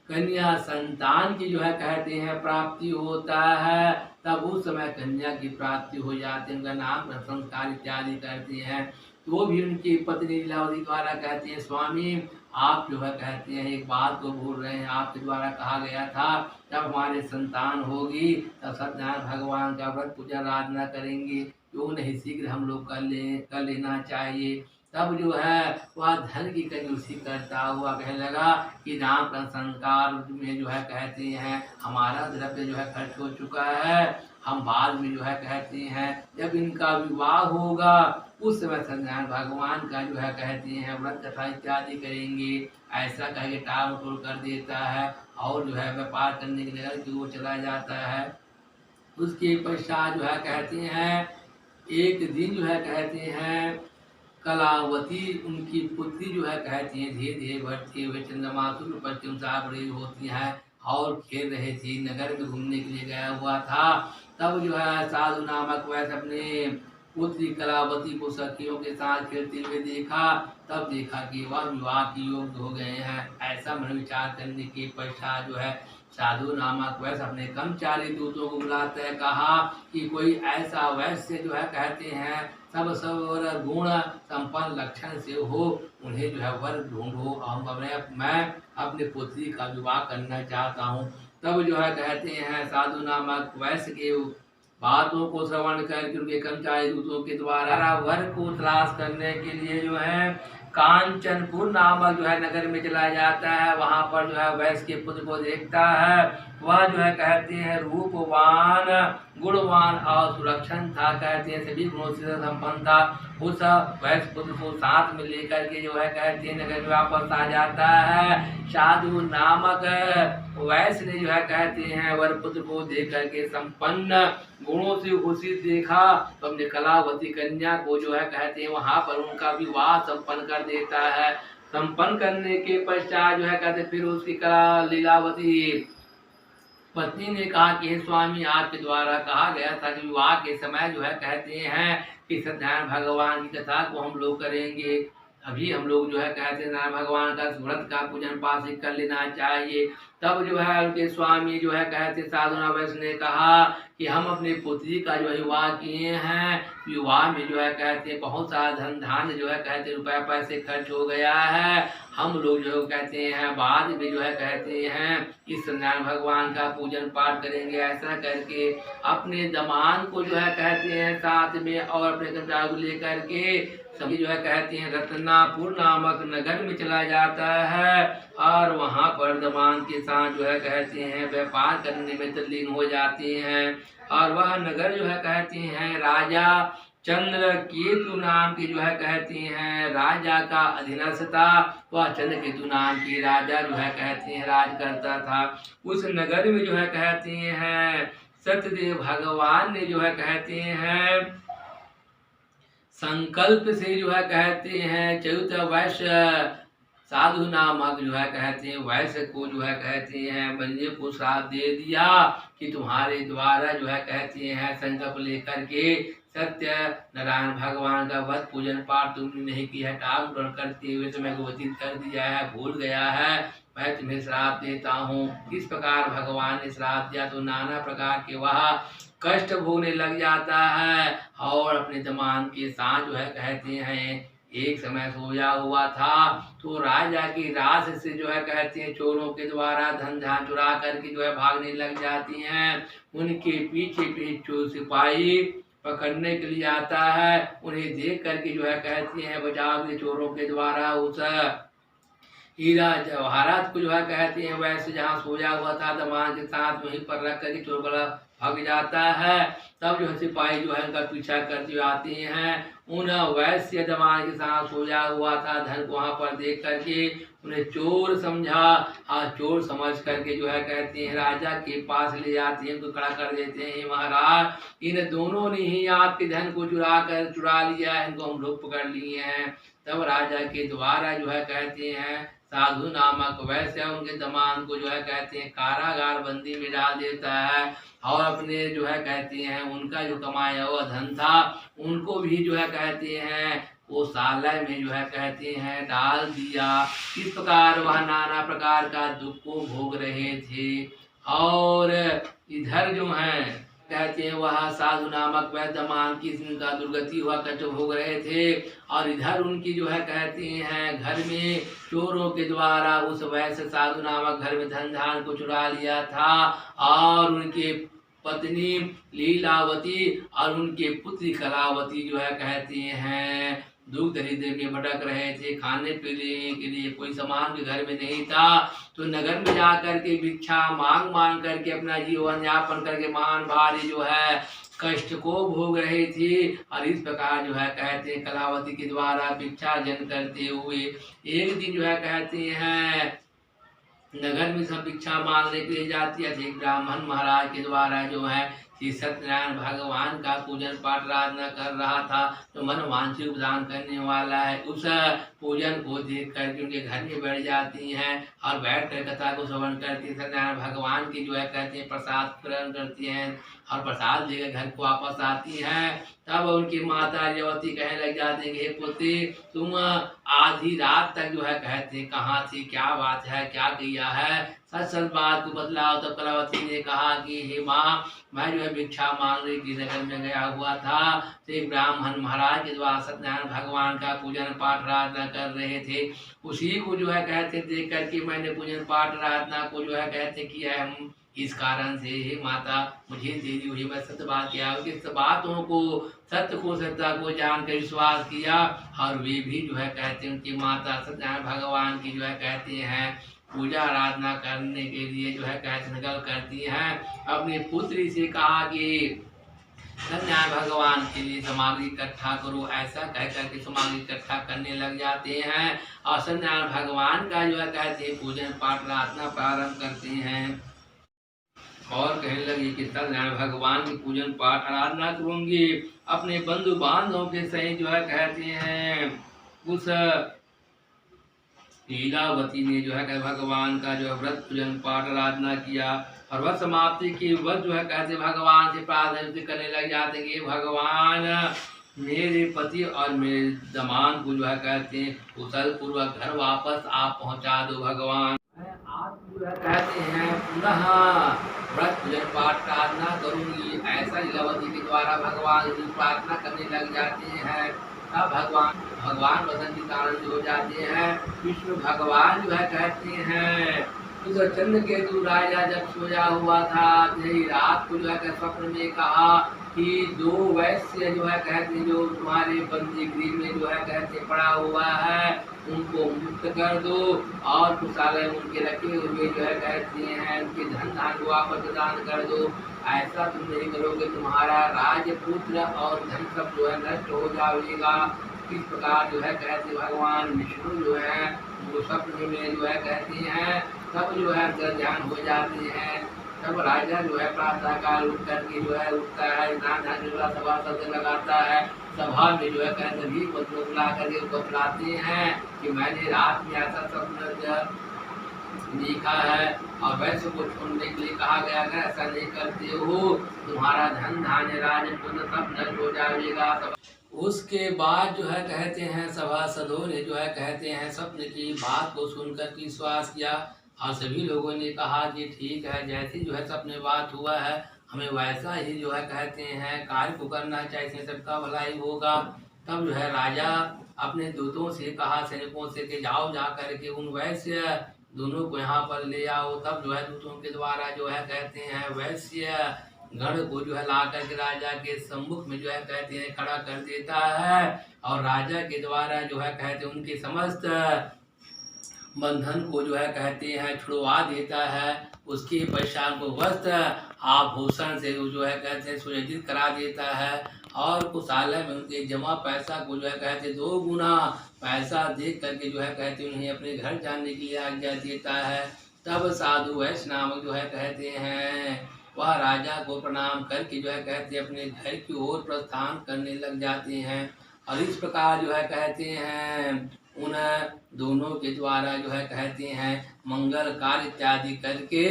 कन्या संतान की जो है कहते हैं प्राप्ति होता है। तब उस समय कन्या की प्राप्ति हो जाती है, उनका नाम संस्कार इत्यादि करते हैं। तो भी उनकी पत्नी लीलावती द्वारा कहते हैं स्वामी आप जो है कहते हैं एक बात को भूल रहे हैं, आपके द्वारा कहा गया था जब हमारे संतान होगी तब सत्यनारायण भगवान का व्रत पूजा आराधना करेंगे, क्यों नहीं शीघ्र हम लोग कर लेना चाहिए। तब जो है वह धन की कंजूसी करता हुआ कहने लगा कि राम का संस्कार में जो है कहते हैं हमारा द्रव्य जो है खर्च हो चुका है, हम बाद में जो है कहते हैं जब इनका विवाह होगा उस समय सत्यनारायण भगवान का जो है कहते हैं व्रत कथा इत्यादि करेंगे। ऐसा कह के टाल मटोल कर देता है और जो है व्यापार करने की जगह की वो चला जाता है। उसके पश्चात जो है कहते हैं एक दिन जो है कहते हैं कलावती उनकी पुत्री जो है कहती है धीरे धीरे बढ़ते हुए चंद्रमा शुक्ल पश्चिम से रही होती हैं और खेल रहे थे, नगर में घूमने के लिए गया हुआ था। तब जो है साधु नामक वैसे अपने पुत्री कलावती को सखियों के साथ खेलते हुए देखा। तब देखा कि वह विवाह के योग्य हो गए हैं। ऐसा मन विचार करने के पश्चात जो है साधु नामक वैसे अपने कर्मचारी दूतों को बुलाते हैं, कहा कि कोई ऐसा वैश्य जो है कहते हैं सब सब गुण संपन्न लक्षण से हो, उन्हें जो है वर ढूंढो और मैं अपने पुत्री का विवाह करना चाहता हूँ। तब जो है कहते हैं साधु नामक वैश्य के बातों को श्रवण करके उनके कर्मचारी दूतों के द्वारा वर को तलाश करने के लिए जो है कांचनपुर नामक जो है नगर में चला जाता है। वहां पर जो है वैश्य के पुत्र को देखता है, वह जो है कहते हैं रूपवान गुणवान और सुरक्षण था, कहते हैं सभी गुणों से संपन्न था। उस वैश्य पुत्र को साथ में लेकर के जो है कहते हैं नगर में वापस आ जाता है। साधु नामक वैश्य ने जो है कहते हैं वर पुत्र को देख करके संपन्न गुणों से खुशी देखा तो अपने कलावती कन्या को जो है कहते हैं वहां पर उनका विवाह संपन्न कर देता है। संपन्न करने के पश्चात जो है कहते फिर उसकी कला लीलावती पत्नी ने कहा कि हे स्वामी आपके द्वारा कहा गया था कि विवाह के समय जो है कहते हैं कि सत्यनारायण भगवान की कथा को हम लोग करेंगे। अभी हम लोग जो है कहते हैं नारायण भगवान का व्रत का पूजन पाठ कर लेना चाहिए। तब जो है उनके स्वामी जो है कहते साधु वैश्य ने कहा कि हम अपनी पुत्री का जो विवाह किए हैं, विवाह में जो है कहते हैं बहुत सारा धन धान्य जो है कहते रुपया पैसे खर्च हो गया है। हम लोग जो कहते हैं बाद में जो है कहते हैं इस सत्यनारायण भगवान का पूजन पाठ करेंगे। ऐसा करके अपने दमान को जो है कहते हैं साथ में और अपने कर्मचारी को लेकर के सभी जो है कहते हैं रत्नापुर नामक नगर में चला जाता है और वहां पर दमान के साथ जो है कहते हैं व्यापार करने में तल्लीन हो जाते हैं। और वह नगर जो है कहते हैं राजा चंद्रकेतु नाम की जो है कहते हैं राजा का अधीनस्थ था। वह चंद्रकेतु नाम की राजा जो है कहते हैं राज करता था। उस नगर में जो है कहते हैं सत्यदेव भगवान ने जो है कहते हैं संकल्प से जो है कहते हैं चौथ वैश्य साधु नामक जो है कहते हैं वैश्य को जो है कहते हैं बंदे को श्राप दे दिया कि तुम्हारे द्वारा जो है कहते हैं संकल्प लेकर के सत्य नारायण भगवान का व्रत पूजन पाठ तुमने नहीं किया, टाल करते हुए तुम्हें व्यतीत कर दिया है, भूल गया है, मैं तुम्हें श्राप देता हूँ। इस प्रकार भगवान ने श्राप दिया तो नाना प्रकार के वह कष्ट भोगने लग जाता है और अपने दमान के साथ जो है कहते हैं एक समय सोया हुआ था तो राजा की रास से जो है कहते हैं चोरों के द्वारा धन धान चुरा करके जो है भागने लग जाती हैं। उनके पीछे पीछे सिपाही पकड़ने के लिए आता है, उन्हें देख करके जो है कहते हैं बचाव के चोरों के द्वारा उस हीरा जवाहरात को जो है कहते हैं वैसे जहाँ सोया हुआ था दमाद के साथ वहीं पर रख करके चोर बड़ा भाग जाता है। तब जो है सिपाही जो है उनका पीछा करते हुए आते हैं। उन वैश्य दमाद के साथ सोया हुआ था धन को वहाँ पर देख करके उन्हें चोर समझा। हाँ, चोर समझ करके जो है कहते हैं राजा के पास ले जाते हैं, उनको खड़ा कर देते हैं, महाराज इन दोनों ने ही आपके धन को चुरा लिया है, इनको हम लोग पकड़ लिए हैं। तब राजा के द्वारा जो है कहते हैं साधु नामक वैश्य उनके दमाद को जो है कहते हैं कारागार बंदी में डाल देता है और अपने जो है कहते हैं उनका जो कमाया हुआ धन था उनको भी जो है कहते हैं वो सालय में जो है कहते हैं डाल दिया। इस प्रकार वह नाना प्रकार का दुख को भोग रहे थे। और इधर जो है कहते हैं वह साधु नामक वैद्यमान की जिनका दुर्गति हुआ कष्ट भोग रहे थे। और इधर उनकी जो है कहते हैं घर में चोरों के द्वारा उस वैश्य साधु नामक घर में धन धान को चुरा लिया था। और उनके पत्नी लीलावती और उनके पुत्री कलावती जो है कहते हैं दुख दरिद्र में भटक रहे थे, खाने पीने के लिए कोई सामान भी घर में नहीं था। तो नगर में जाकर के भिक्षा मांग मांग करके अपना जीवन यापन करके मान भारी जो है कष्ट को भोग रहे थे। और इस प्रकार जो है कहते हैं कलावती के द्वारा भिक्षार्जन करते हुए एक दिन जो है कहते हैं नगर में सब भिक्षा मांगने के लिए जाती है। एक ब्राह्मण महाराज के द्वारा जो है श्री सत्यनारायण भगवान का पूजन पाठ आराधना कर रहा था, तो मन वांछित उपदान करने वाला है। उस पूजन को देख करके उनके घर में बैठ जाती हैं और बैठ कर कथा को श्रवण करती सत्यनारायण भगवान की जो है कहते हैं प्रसाद ग्रहण करती हैं और प्रसाद लेकर घर को वापस आती हैं। तब उनकी माता रेवती कहने लग जाते हैं हे पुत्री तुम आधी रात तक जो है कहते कहाँ थी, क्या बात है, क्या किया है, सच सच बात को बतलाओ। तब कलावती ने कहा कि हे माँ मैं जो है भिक्षा मांगने की नगर में गया हुआ था, तो एक ब्राह्मण महाराज के द्वारा सत्यनारायण भगवान का पूजन पाठ आराधना कर रहे थे, उसी को जो है कहते देख करके मैंने पूजन पाठ आराधना को जो है कहते किया है। हम इस कारण से हे माता मुझे देरी हुई, मैं सत्य बात किया, उनकी बातों को सत्ता को जानकर विश्वास किया। और वे भी जो है कहते हैं उनकी माता सत्यनारायण भगवान की जो है कहते हैं पूजा आराधना करने के लिए जो है कहते निकल करती हैं। अपनी पुत्री से कहा कि सत्यनारायण भगवान के लिए सामग्री इकट्ठा करो, ऐसा कह करके सामग्री इकट्ठा करने लग जाते हैं और सत्यनारायण भगवान का जो है कहते हैं पूजन पाठ प्रार्थना प्रारंभ करते हैं। और कहने लगी कि सत्यनारायण भगवान की पूजन पाठ आराधना करूंगी, अपने बंधु बांधवों के सहित जो है कहते हैं उस लीलावती ने जो है भगवान का जो व्रत पूजन पाठ आराधना किया। और वह समाप्ति की वह जो है कहते भगवान से प्रार्थना करने लग जाते कि भगवान मेरे पति और मेरे दमाद को जो है कहते हैं कुशल पूर्वक घर वापस आप पहुंचा दो भगवान। आप जो है कहते हैं पुनः व्रत पूजन पाठ प्रार्थना करूंगी, ऐसा लीलावती के द्वारा भगवान की प्रार्थना करने लग जाते हैं। तब भगवान बसंती कारण हो जाते हैं। विष्णु भगवान जो है कहते हैं उस चंद्र केतु राजा जब सोया हुआ था यही रात को जो है स्वप्न में कहा कि दो वैश्य जो है कहते जो तुम्हारे बंदी गृह में जो है कहते पड़ा हुआ है उनको मुक्त कर दो और कुशालय उनके रखे हुए जो है कहते हैं उनके धन धान को वापस प्रदान कर दो। ऐसा तुम नहीं करोगे तुम्हारा राजपुत्र और धन सब जो है नष्ट हो जाएगा। इस प्रकार जो है कहते भगवान विष्णु जो है वो स्वप्न में जो है कहते हैं सब जो है ध्यान हो जाते हैं। तब राजा जो है प्रातः काल उठ करके जो है उठता है, स्नान ध्यान सभा सबसे लगाता है। सभा में जो है कहते भी पत्रों बुला करके उसको बुलाते हैं कि मैंने रात में ऐसा स्वप्न देखा है और वैश्य को छोड़ने के लिए कहा गया अगर ऐसा नहीं करते हो तुम्हारा धन धान्य राजपुत्र सब नष्ट हो जाएगा। उसके बाद जो है कहते हैं सभासदों ने जो है कहते हैं स्वप्न की बात को सुनकर विश्वास किया और सभी लोगों ने कहा कि ठीक है जैसी जो है स्वप्न बात हुआ है हमें वैसा ही जो है कहते हैं कार्य को करना चाहिए, सबका भलाई होगा। तब जो है राजा अपने दूतों से कहा सैनिकों से कि जाओ जा करके उन वैश्य दोनों को यहाँ पर ले आओ। तब जो है दूतों के द्वारा जो है कहते हैं वैश्य गण को जो है ला करके राजा के सम्मुख में जो है कहते हैं खड़ा कर देता है और राजा के द्वारा जो है कहते हैं उनके समस्त बंधन को जो है कहते हैं छुड़वा देता है। उसके पश्चात को वस्त्र आभूषण से जो है कहते हैं सुरक्षित करा देता है और कुशालय में उनके जमा पैसा को जो है कहते 2 गुना पैसा दे करके जो है कहते उन्हें अपने घर जाने के लिए आज्ञा देता है। तब साधु वैश्य नामक जो है कहते हैं वह राजा को प्रणाम करके जो है कहते हैं अपने घर की ओर प्रस्थान करने लग जाते हैं। और इस प्रकार जो है कहते हैं उन दोनों के द्वारा जो है कहते हैं मंगल कार्य इत्यादि करके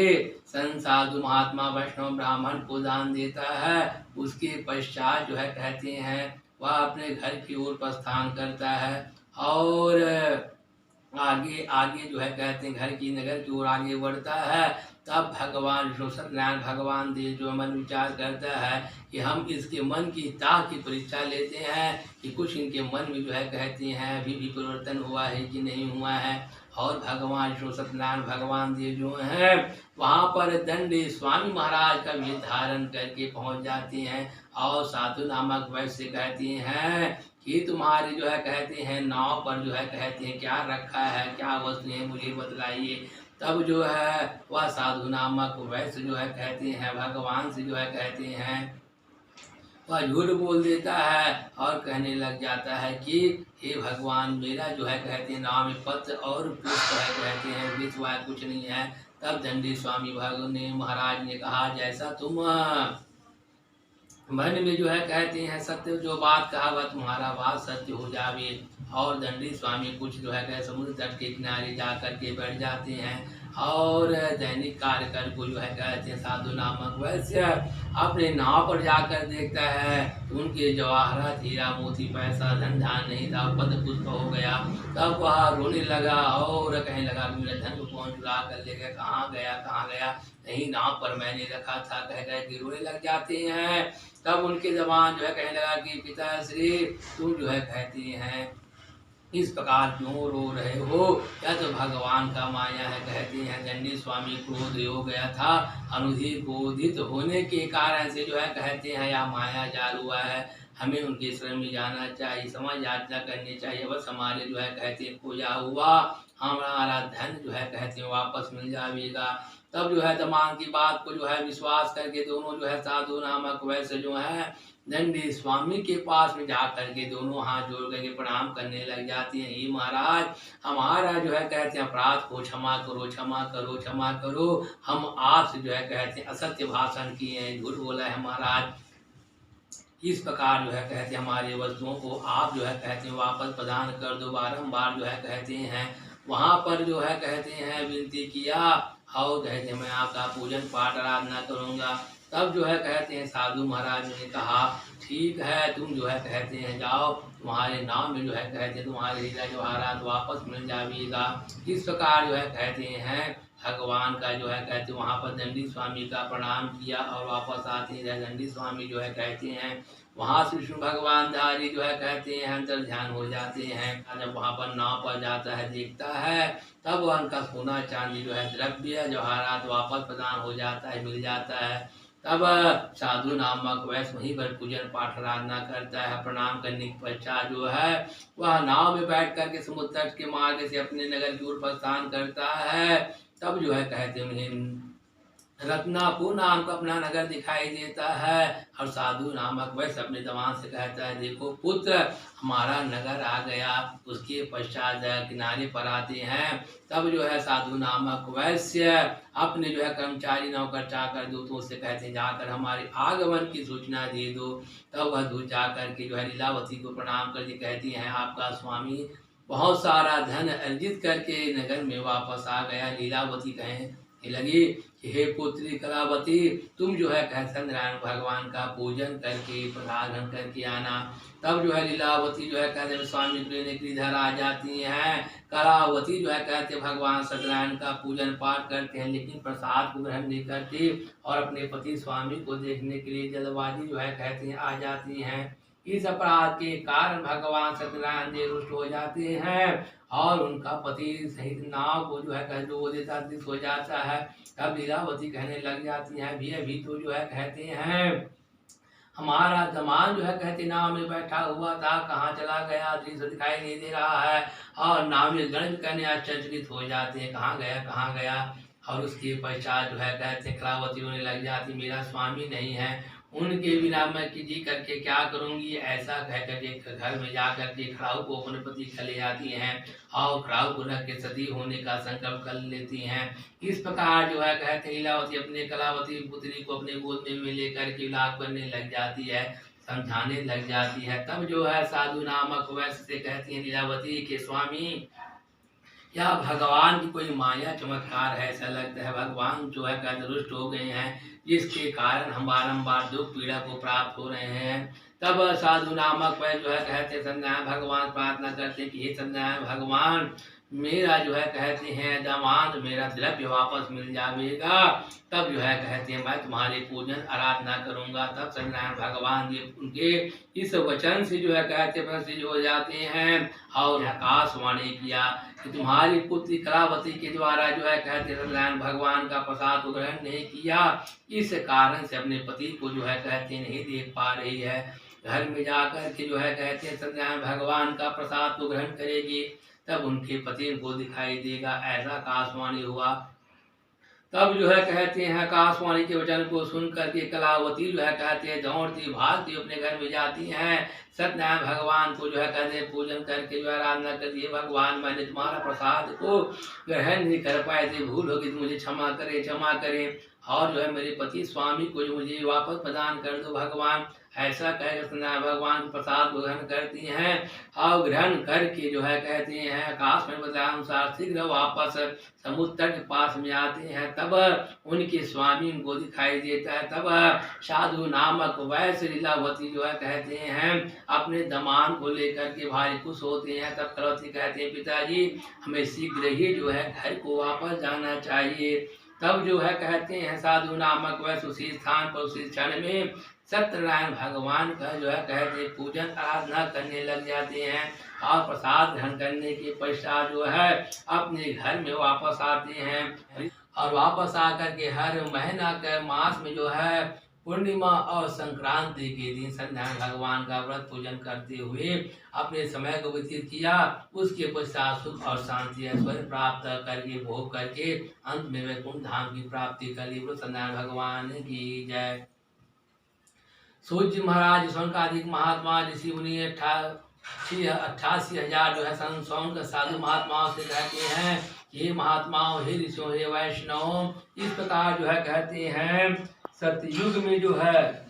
संत साधु महात्मा वैष्णव ब्राह्मण को दान देता है। उसके पश्चात जो है कहते हैं वह अपने घर की ओर प्रस्थान करता है और आगे आगे जो है कहते हैं घर की नगर की ओर आगे बढ़ता है। तब भगवान विष्णु सत्यनारायण भगवान देव जो मन विचार करता है कि हम इसके मन की ताह की परीक्षा लेते हैं कि कुछ इनके मन में जो है कहते हैं अभी भी परिवर्तन हुआ है कि नहीं हुआ है। और भगवान विष्णु सत्यनारायण भगवान देव जो हैं वहाँ पर दंडी स्वामी महाराज का वेश धारण करके पहुँच जाते हैं और साधु नामक वैश्य कहते हैं कि तुम्हारे जो है कहते हैं नाव पर जो है कहते हैं क्या रखा है, क्या वस्तु है, मुझे बतलाइए। तब जो है वह साधु नामक वैश्य जो है कहते हैं भगवान से जो है कहते हैं वह झूठ बोल देता है और कहने लग जाता है कि हे भगवान मेरा जो है कहते हैं नाम में पत्र और पुष्प है कहते हैं विश्व कुछ नहीं है। तब दंडी स्वामी भगवान ने महाराज ने कहा जैसा तुम मन में जो है कहते हैं सत्य जो बात कहा वह तुम्हारा बात सत्य हो जावे। और दंडी स्वामी कुछ जो है कहते समुद्र तट के किनारे जा कर के बैठ जाते हैं और दैनिक कार्य कर को जो है कहते हैं साधु नामक वैश्य अपने नाव पर जाकर देखता है उनके जवाहरात हीरा मोती पैसा धन धान नहीं था, पद पुष्प हो गया। तब वह रोने लगा और कहने लगा कि मेरा धन को कौन चुरा कर ले गया, कहाँ गया कहाँ गया, नहीं नाव पर मैंने रखा था, कह गए कि रोने लग जाते हैं। तब उनके जवान जो है कहने लगा कि पिताश्री तुम जो है कहते हैं इस प्रकार क्यों रो रहे हो, या तो भगवान का माया है कहते हैं। दंडी स्वामी क्रोध हो गया था, अनुधि क्रोधित होने के कारण से जो है कहते हैं यह माया जाल हुआ है, हमें उनके शरण में जाना चाहिए, समाज याचना करनी चाहिए, बस हमारे जो है कहते हैं खोया हुआ हमारा धन जो है कहते हैं वापस मिल जाएगा। तब जो है तमाम की बात को जो है विश्वास करके दोनों जो है साधु नामक वैश्य जो है दंडी स्वामी के पास में जा करके दोनों हाथ जोड़ करके प्रणाम करने लग जाती हैं। हे महाराज हमारा जो है कहते हैं अपराध को क्षमा करो क्षमा करो क्षमा करो, हम आपसे जो है कहते हैं असत्य भाषण किए हैं, झूठ बोला है महाराज, इस प्रकार जो है कहते हैं हमारे वस्तुओं को आप जो है कहते हैं वापस प्रदान कर दो। बारंबार जो है कहते हैं वहाँ पर जो है कहते हैं विनती किया और कहते हैं मैं आपका पूजन पाठ आराधना करूँगा। तब जो है कहते हैं साधु महाराज ने कहा ठीक है तुम जो है कहते हैं जाओ, तुम्हारे नाम में जो है कहते हैं तुम्हारे हीरा जवाहरात वापस मिल जाएगा। इस प्रकार जो है कहते हैं भगवान का जो है कहते हैं वहाँ पर दंडी स्वामी का प्रणाम किया और वापस आते हैं। दंडी स्वामी जो है कहते हैं वहाँ से विष्णु भगवान धारी जो है कहते हैं अंतर ध्यान हो जाते हैं। जब वहाँ पर नाव पर जाता है देखता है तब वह उनका सोना चांदी जो है द्रव्य जवाहरात वापस प्रदान हो जाता है, मिल जाता है। तब साधु नामक वैश्य वहीं पर पूजन पाठ आराधना करता है। प्रणाम करने के पश्चात जो है वह नाव में बैठ करके समुद्र तट के मार्ग से अपने नगर की ओर प्रस्थान करता है। तब जो है कहते हैं उन्हें रत्नापुर नाम का अपना नगर दिखाई देता है और साधु नामक वैश्य अपने जवान से कहता है देखो पुत्र हमारा नगर आ गया। उसके पश्चात किनारे पर आते हैं तब जो है साधु नामक वैश्य अपने जो है कर्मचारी नौकर चाकर दूतों से कहते हैं जाकर हमारे आगमन की सूचना दे दो। तब वह दूत जाकर के जो है लीलावती को प्रणाम करके कहती हैं आपका स्वामी बहुत सारा धन अर्जित करके नगर में वापस आ गया। लीलावती कहें लगी कि हे पुत्री कलावती तुम जो है कह सत्यनारायण भगवान का पूजन करके प्रसाद करके आना। तब जो है लीलावती जो है कहते स्वामी लेने के इधर आ जाती हैं। कलावती जो है कहते भगवान सत्यनारायण का पूजन पाठ करते हैं लेकिन प्रसाद को ग्रहण नहीं करती और अपने पति स्वामी को देखने के लिए जल्दबाजी जो है कहते हैं आ जाती हैं। इस अपराध के कारण भगवान सत्यनारायण देव रुष्ट हो जाते हैं और उनका पति सहित नाव को जो है कह डुबो देता हो जाता है। तब लीलावती कहने लग जाती हैं भी अभी तो जो है कहते हैं हमारा दामाद जो है कहते नाव में बैठा हुआ था, कहाँ चला गया, दृश्य दिखाई नहीं दे रहा है। और नाविक गण भी कहने आश्चर्यचकित हो जाते हैं, कहाँ गया कहाँ गया। और उसके पश्चात जो है कहते कलावती रोने लग जाती, मेरा स्वामी नहीं है, उनके बिना मैं जी करके क्या करूंगी। ऐसा कह करके घर में जा करके खड़ाऊ को अपने पति के ले आती हैं और खड़ाऊ को रख के सती होने का संकल्प कर लेती हैं। इस प्रकार जो है कहते लीलावती अपने कलावती पुत्री को अपने गोद में लेकर के विलाप करने लग जाती है, समझाने लग जाती है। तब जो है साधु नामक वैश्य से कहती है लीलावती के स्वामी, क्या भगवान की कोई माया चमत्कार है। ऐसा लगता है भगवान जो है कहते रुष्ट हो गए हैं, जिसके कारण हम बारम्बार दुख पीड़ा को प्राप्त हो रहे हैं। तब साधु नामक वह जो है कहते सत्यनारायण भगवान प्रार्थना करते कि हे सत्यनारायण भगवान, मेरा जो है कहते हैं दामाद मेरा द्रव्य वापस मिल जाएगा, तब जो है कहते हैं मैं तुम्हारी पूजन आराधना करूंगा। तब सत्यनारायण भगवान जी उनके इस वचन से जो है कहते प्रसिद्ध हो जाते हैं और आकाशवाणी किया कि तुम्हारी पुत्री कलावती के द्वारा जो है कहते सत्यनारायण भगवान का प्रसाद को ग्रहण नहीं किया, इस कारण से अपने पति को जो है कहते नहीं देख पा रही है। घर में जाकर के जो है कहते हैं सत्यनारायण भगवान का प्रसाद को ग्रहण करेगी, तब उनके पति को दिखाई देगा। ऐसा आकाशवाणी हुआ। तब जो है कहते हैं आकाशवाणी के वचन को सुन करके कलावती जो है कहते हैं दौड़ती भागती अपने घर में जाती हैं। सत्यनारायण भगवान को जो है कहते हैं पूजन करके जो है आराधना करती है, भगवान मैंने तुम्हारा प्रसाद को ग्रहण नहीं कर पाए थे, भूल होगी तो मुझे क्षमा करें क्षमा करें, और जो है मेरे पति स्वामी को जो मुझे वापस प्रदान कर दो भगवान। ऐसा कहकर सत्यनारायण भगवान प्रसाद को ग्रहण करती हैं और ग्रहण करके जो है कहते हैं आकाश में बताया अनुसार शीघ्र वापस समुद्र तट के पास में आते हैं। तब उनके स्वामी उनको दिखाई देता है। तब साधु नामक वैश्य लीलावती जो है कहते हैं अपने दामाद को लेकर के भारी खुश होते हैं। तब कलावती कहते हैं पिताजी हमें शीघ्र ही जो है घर को वापस जाना चाहिए। तब जो है कहते हैं साधु नामक वैश्य उसी स्थान पर उसी क्षण में सत्यनारायण भगवान का जो है कहते पूजन आराधना करने लग जाते हैं और प्रसाद ग्रहण करने के पश्चात जो है अपने घर में वापस आते हैं। और वापस आकर के हर महीना के मास में जो है पूर्णिमा और संक्रांति के दिन सत्यनारायण भगवान का व्रत पूजन करते हुए अपने समय को व्यतीत किया। उसके पश्चात सुख और शांति ऐश्वर्य प्राप्त करके भोग करके अंत में वैकुंठ धाम की प्राप्ति कर ली। सत्यनारायण भगवान की जय। सूर्य महाराज शौनकादिक महात्मा ऋषि मुनि 88,000 जो है संत साधु महात्माओं से कहते हैं हे महात्माओं हे ऋषियों हे वैष्णव, इस प्रकार जो है कहते हैं सतयुग में जो है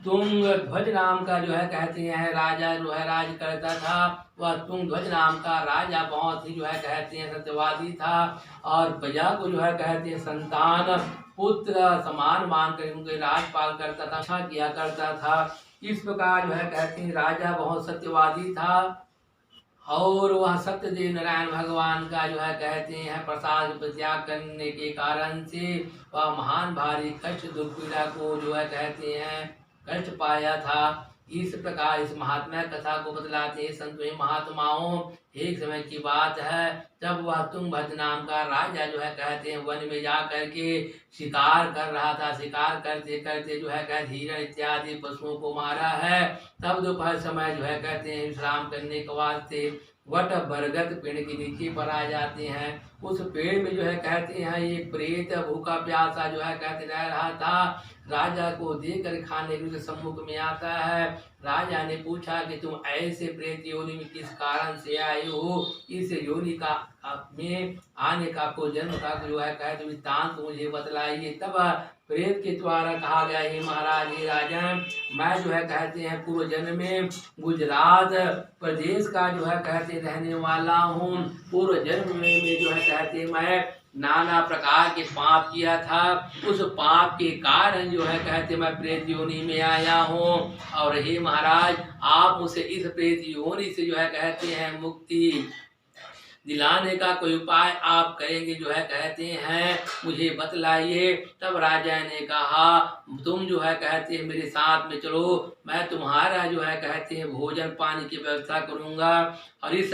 तुंग ध्वज नाम का जो है कहते हैं राजा जो है राज करता था। वह तुंग ध्वज नाम का राजा बहुत ही जो है कहते हैं सत्यवादी था और प्रजा को जो है कहते हैं संतान पुत्र समान मानकर उनके राजपाल करता था, अच्छा किया करता था। इस प्रकार जो है कहते हैं राजा बहुत सत्यवादी था और वह सत्यदेव नारायण भगवान का जो है कहते हैं प्रसाद त्याग करने के कारण से वह महान भारी कष्ट दुख पीड़ा को जो है कहते हैं कष्ट पाया था। इस प्रकार इस महात्मा कथा को बतलाते संत महात्माओं। एक समय की बात है जब वह तुंगभद्र नाम का राजा जो है कहते हैं वन में जा करके शिकार कर रहा था। शिकार करते करते जो है कहते हिरण इत्यादि पशुओं को मारा है। तब दोपहर समय जो है कहते हैं विश्राम करने के वास्ते वट बरगद पेड़ के नीचे पर आ जाते हैं। उस पेड़ में जो है कहते हैं एक प्रेत भूखा प्यासा जो है कहते रह रहा था। राजा को देकर खाने के सम्मुख में आता है। राजा ने पूछा कि तुम ऐसे प्रेत योनि में किस कारण से आए हो, इस योनि का में आने का को जन्म का जो है कहते वृत्तांत मुझे बतलाइए। तब प्रेत के द्वारा कहा गया हे महाराज हे राजा, मैं जो है कहते हैं पूर्व जन्म में गुजरात प्रदेश का जो है कहते रहने वाला हूँ। पूर्व जन्म में जो है कहते मैं नाना प्रकार के पाप किया था। उस पाप के कारण जो है कहते मैं प्रेत योनि में आया हूँ और हे महाराज आप मुझे इस प्रेत योनि से जो है कहते हैं मुक्ति दिलाने का कोई उपाय आप करेंगे जो है कहते हैं मुझे बतलाइए। तब राजा ने कहा तुम जो है कहते हैं मेरे साथ में चलो, मैं तुम्हारा जो है कहते हैं भोजन पानी की व्यवस्था करूंगा और इस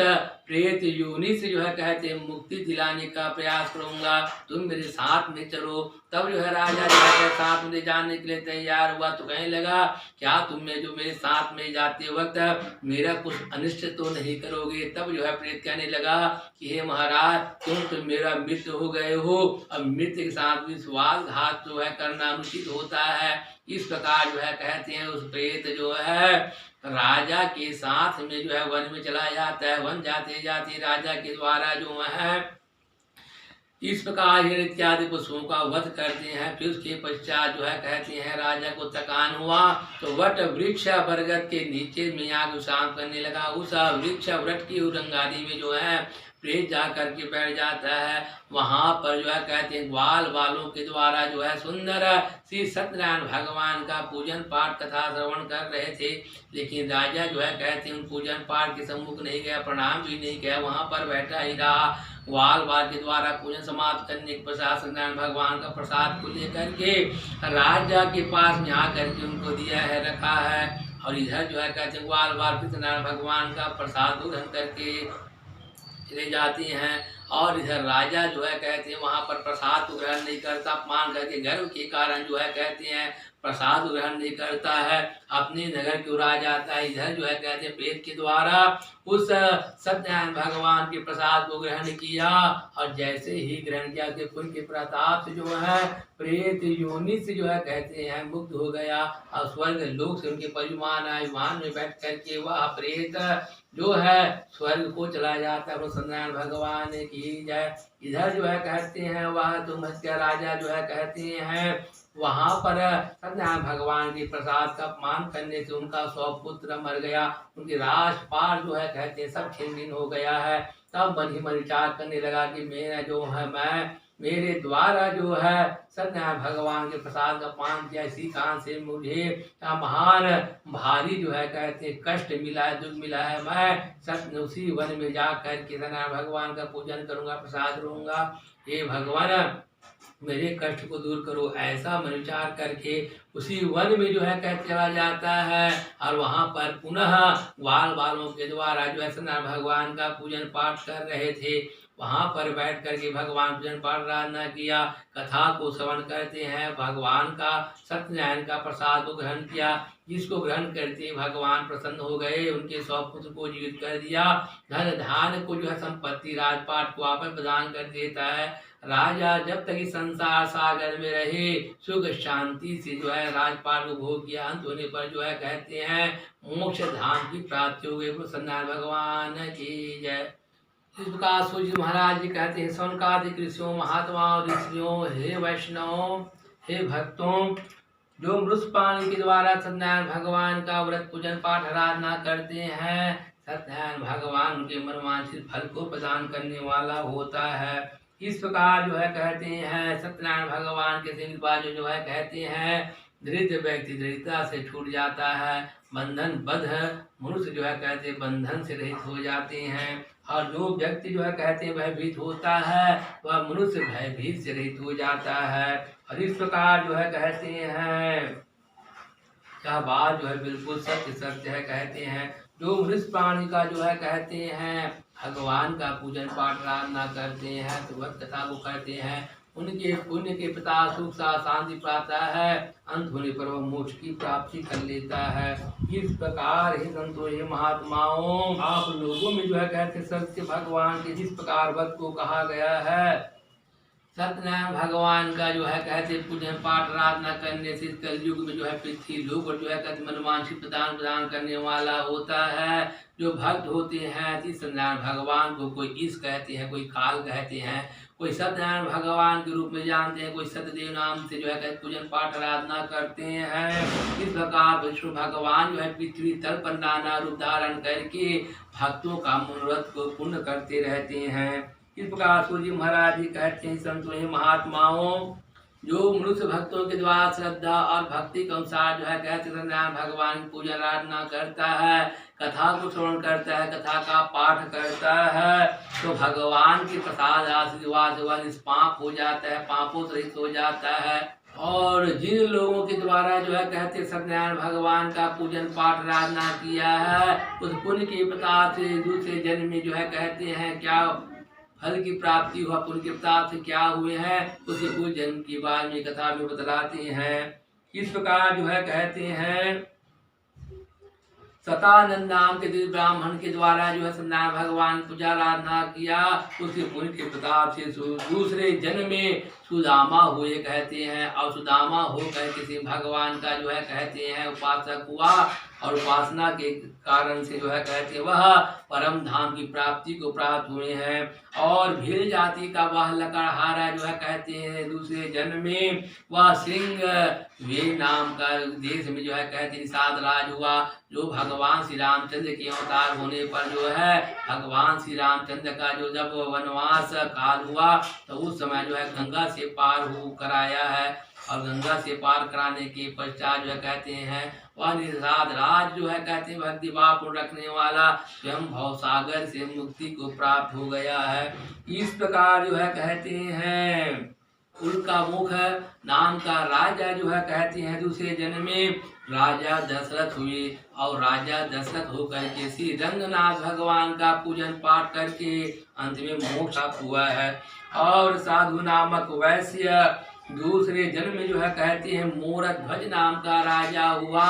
प्रेत योनि से जो है कहते हैं मुक्ति दिलाने का प्रयास करूंगा, तुम मेरे साथ में चलो। तब जो है राजा जो है साथ में जाने के लिए तैयार हुआ तो कहने लगा, क्या तुम में जो मेरे साथ में जाते वक्त मेरा कुछ अनिष्ट तो नहीं करोगे। तब जो है प्रेत कहने लगा कि हे महाराज, तुम तो मेरा मित्र हो गए हो, अब मित्र के साथ विश्वासघात जो है करना अनुचित होता है। इस प्रकार जो है कहते हैं उस प्रेत जो है राजा के साथ में जो है वन में चला जाता है। वन जाते जाते राजा के द्वारा जो है इस प्रकार हिरण इत्यादि पशुओं का वध करते हैं। फिर उसके पश्चात जो है कहते हैं राजा को थकान हुआ तो वट वृक्ष बरगद के नीचे में आग विश्राम करने लगा। उस वृक्ष वट की उरंगारी में जो है प्रेत जा करके बैठ जाता है। वहां पर जो है कहते हैं ग्वाल वालों के द्वारा जो है सुंदर श्री सत्यनारायण भगवान का पूजन पाठ कथा श्रवण कर रहे थे, लेकिन राजा जो है कहते हैं उन पूजन पाठ के सम्मुख नहीं गया, प्रणाम भी नहीं किया, वहां पर बैठा ही रहा। ग्वाल वाल के द्वारा पूजन समाप्त करने के पश्चात सत्यनारायण भगवान का प्रसाद को लेकर के राजा के पास में आकर के उनको दिया है, रखा है। और इधर जो है कहते हैं ग्वाल वाल सत्यनारायण भगवान का प्रसाद ग्रहण करके चले जाती हैं। और इधर राजा जो है कहते हैं वहां पर प्रसाद को ग्रहण नहीं करता, अपमान करके गर्व के कारण जो है कहते हैं प्रसाद ग्रहण नहीं करता है, अपने नगर की ओर आ जाता है। इधर जो है कहते हैं प्रेत के द्वारा उस सत्यनारायण भगवान के प्रसाद को ग्रहण किया और जैसे ही ग्रहण किया उसके पुण्य के प्रताप से जो है प्रेत योनि से जो है कहते हैं मुक्त हो गया और स्वर्ग लोक से उनके परिवार आए, विमान में बैठ करके वह प्रेत जो है स्वर्ग को चला जाता है। सत्यनारायण भगवान की जय। इधर जो है कहते हैं वह तुम हत्या राजा जो है कहते हैं वहां पर सत्यनारायण भगवान के प्रसाद का अपमान करने से उनका 100 पुत्र मर गया, उनके राजपाल जो है कहते हैं सब छिन्न हो गया है। तब मन ही मन विचार करने लगा कि मेरा जो है मेरे द्वारा जो है सत्यनारायण भगवान के प्रसाद का पान किया, इसी कारण से मुझे महान भारी जो है कहते हैं कष्ट मिला है, दुख मिला है। मैं सत्य उसी वन में जाकर के सत्यनारायण भगवान का पूजन करूंगा, प्रसाद लूंगा। हे भगवान मेरे कष्ट को दूर करो, ऐसा मन विचार करके उसी वन में जो है कह चला जाता है। और वहां पर पुनः ग्वाल वालों के द्वारा जो है सत्यनारायण भगवान का पूजन पाठ कर रहे थे, वहां पर बैठ करके भगवान पूजन पाठ आराधना किया, कथा को श्रवण करते हैं, भगवान का सत्यनारायण का प्रसाद को ग्रहण किया, जिसको ग्रहण करते भगवान प्रसन्न हो गए, उनके 100 पुत्र को जीवित कर दिया, धन धान को जो है संपत्ति राजपाट को आपस प्रदान कर देता है। राजा जब तक इस संसार सागर में रहे सुख शांति से जो है राजपाट को भोग किया, अंत होने पर जो है कहते हैं मोक्ष धाम की प्राप्ति हो गई। सत्यनारायण भगवान की जय। इस प्रकार सूर्य महाराज जी कहते हैं सौनकादिक ऋषियों महात्माओं ऋषियों हे वैष्णव हे भक्तों, जो मृष्पाणी के द्वारा सत्यनारायण भगवान का व्रत पूजन पाठ आराधना करते हैं, सत्यनारायण भगवान उनके मनवांछित फल को प्रदान करने वाला होता है। इस प्रकार जो है कहते हैं सत्यनारायण भगवान के सिंह जो है कहते हैं दरिद्र व्यक्ति दरिद्रता से छूट जाता है, बंधन बद्ध मनुष्य जो है कहते हैं बंधन से रहित हो जाते हैं, और जो व्यक्ति जो है कहते हैं भयभीत होता है वह मनुष्य भयभीत से रहित हो जाता है। और इस प्रकार जो है कहते हैं क्या बात जो है बिल्कुल सत्य सत्य है। कहते हैं जो मृत प्राणी का जो है कहते हैं भगवान का पूजन पाठ आराधना करते हैं तो वह कथा को करते हैं, उनके पुण्य के पिता सुख सा शांति पाता है, अंत होने पर वह मोक्ष की प्राप्ति कर लेता है। इस प्रकार ही संतों हे महात्माओं, आप लोगों में जो है कहते सत्य भगवान के जिस प्रकार भक्त को कहा गया है, सत्यनारायण भगवान का जो है कहते पूजन पाठ आराधना करने से कलयुग में जो है पृथ्वी लोक और जो है कहते मनवांछित प्रदान करने वाला होता है। जो भक्त होते हैं सत्यनारायण भगवान को कोई ईश कहते हैं, कोई काल कहते हैं, कोई सत्यनारायण भगवान के रूप में जानते हैं, कोई सत्यदेव नाम से जो है कहते पूजन पाठ आराधना करते हैं। इस प्रकार विष्णु भगवान जो है पृथ्वी तल पर नाना रूप धारण करके भक्तों का मनोरथ को पूर्ण करते रहते हैं। इस प्रकार सूर्य महाराज जी कहते हैं संतों हे महात्माओं, जो मनुष्य भक्तों के द्वारा श्रद्धा और भक्ति के अनुसार जो है कहते सत्यनारायण भगवान की पूजा आराधना करता है, कथा को श्रवण करता है, कथा का पाठ करता है, तो भगवान के प्रसाद आशीर्वाद से वह निष्पाप हो जाता है, पापों से रहित हो जाता है। और जिन लोगों के द्वारा जो है कहते सत्यनारायण भगवान का पूजन पाठ आराधना किया है, उस पुण्य के प्रताप से दूसरे जन्म में जो है कहते हैं क्या फल की प्राप्ति हुआ, पुण्य के प्रताप से क्या हुए हैं उसे कोई जन्म की बाद में कथा में बतलाते हैं। इस प्रकार जो है कहते हैं सतानंद नाम के ब्राह्मण के द्वारा जो है सत्यनारायण भगवान पूजा आराधना किया, उसके पुण्य के प्रताप से दूसरे जन्म में सुदामा हुए कहते हैं। और सुदामा होकर किसी भगवान का जो है कहते हैं उपासक हुआ, और उपासना के कारण से जो है कहते हैं वह परम धाम की प्राप्ति को प्राप्त हुए हैं। और भील जाति का वह लकड़हारा जो है कहते हैं दूसरे जन्म में वह सिंह वे नाम का देश में जो है कहते हैं निषाद राज हुआ, जो भगवान श्री रामचंद्र के अवतार होने पर जो है भगवान श्री रामचंद्र का जो जब वनवास काल हुआ तो उस समय जो है गंगा से पार हो कराया है, और गंगा से पार कराने के पश्चात जो है कहते हैं वह निषाद राज जो है कहते हैं भक्ति भाव रखने वाला स्वयं भवसागर से मुक्ति को प्राप्त हो गया है। इस प्रकार जो है कहते हैं उनका मुख नाम का राजा जो है कहते हैं दूसरे जन्म में राजा दशरथ हुए, और राजा दशरथ होकर के श्री रंगनाथ भगवान का पूजन पाठ करके अंत में मोक्ष प्राप्त हुआ है। और साधु नामक वैश्य दूसरे जन्म में जो है कहते हैं मोरध्वज नाम का राजा हुआ,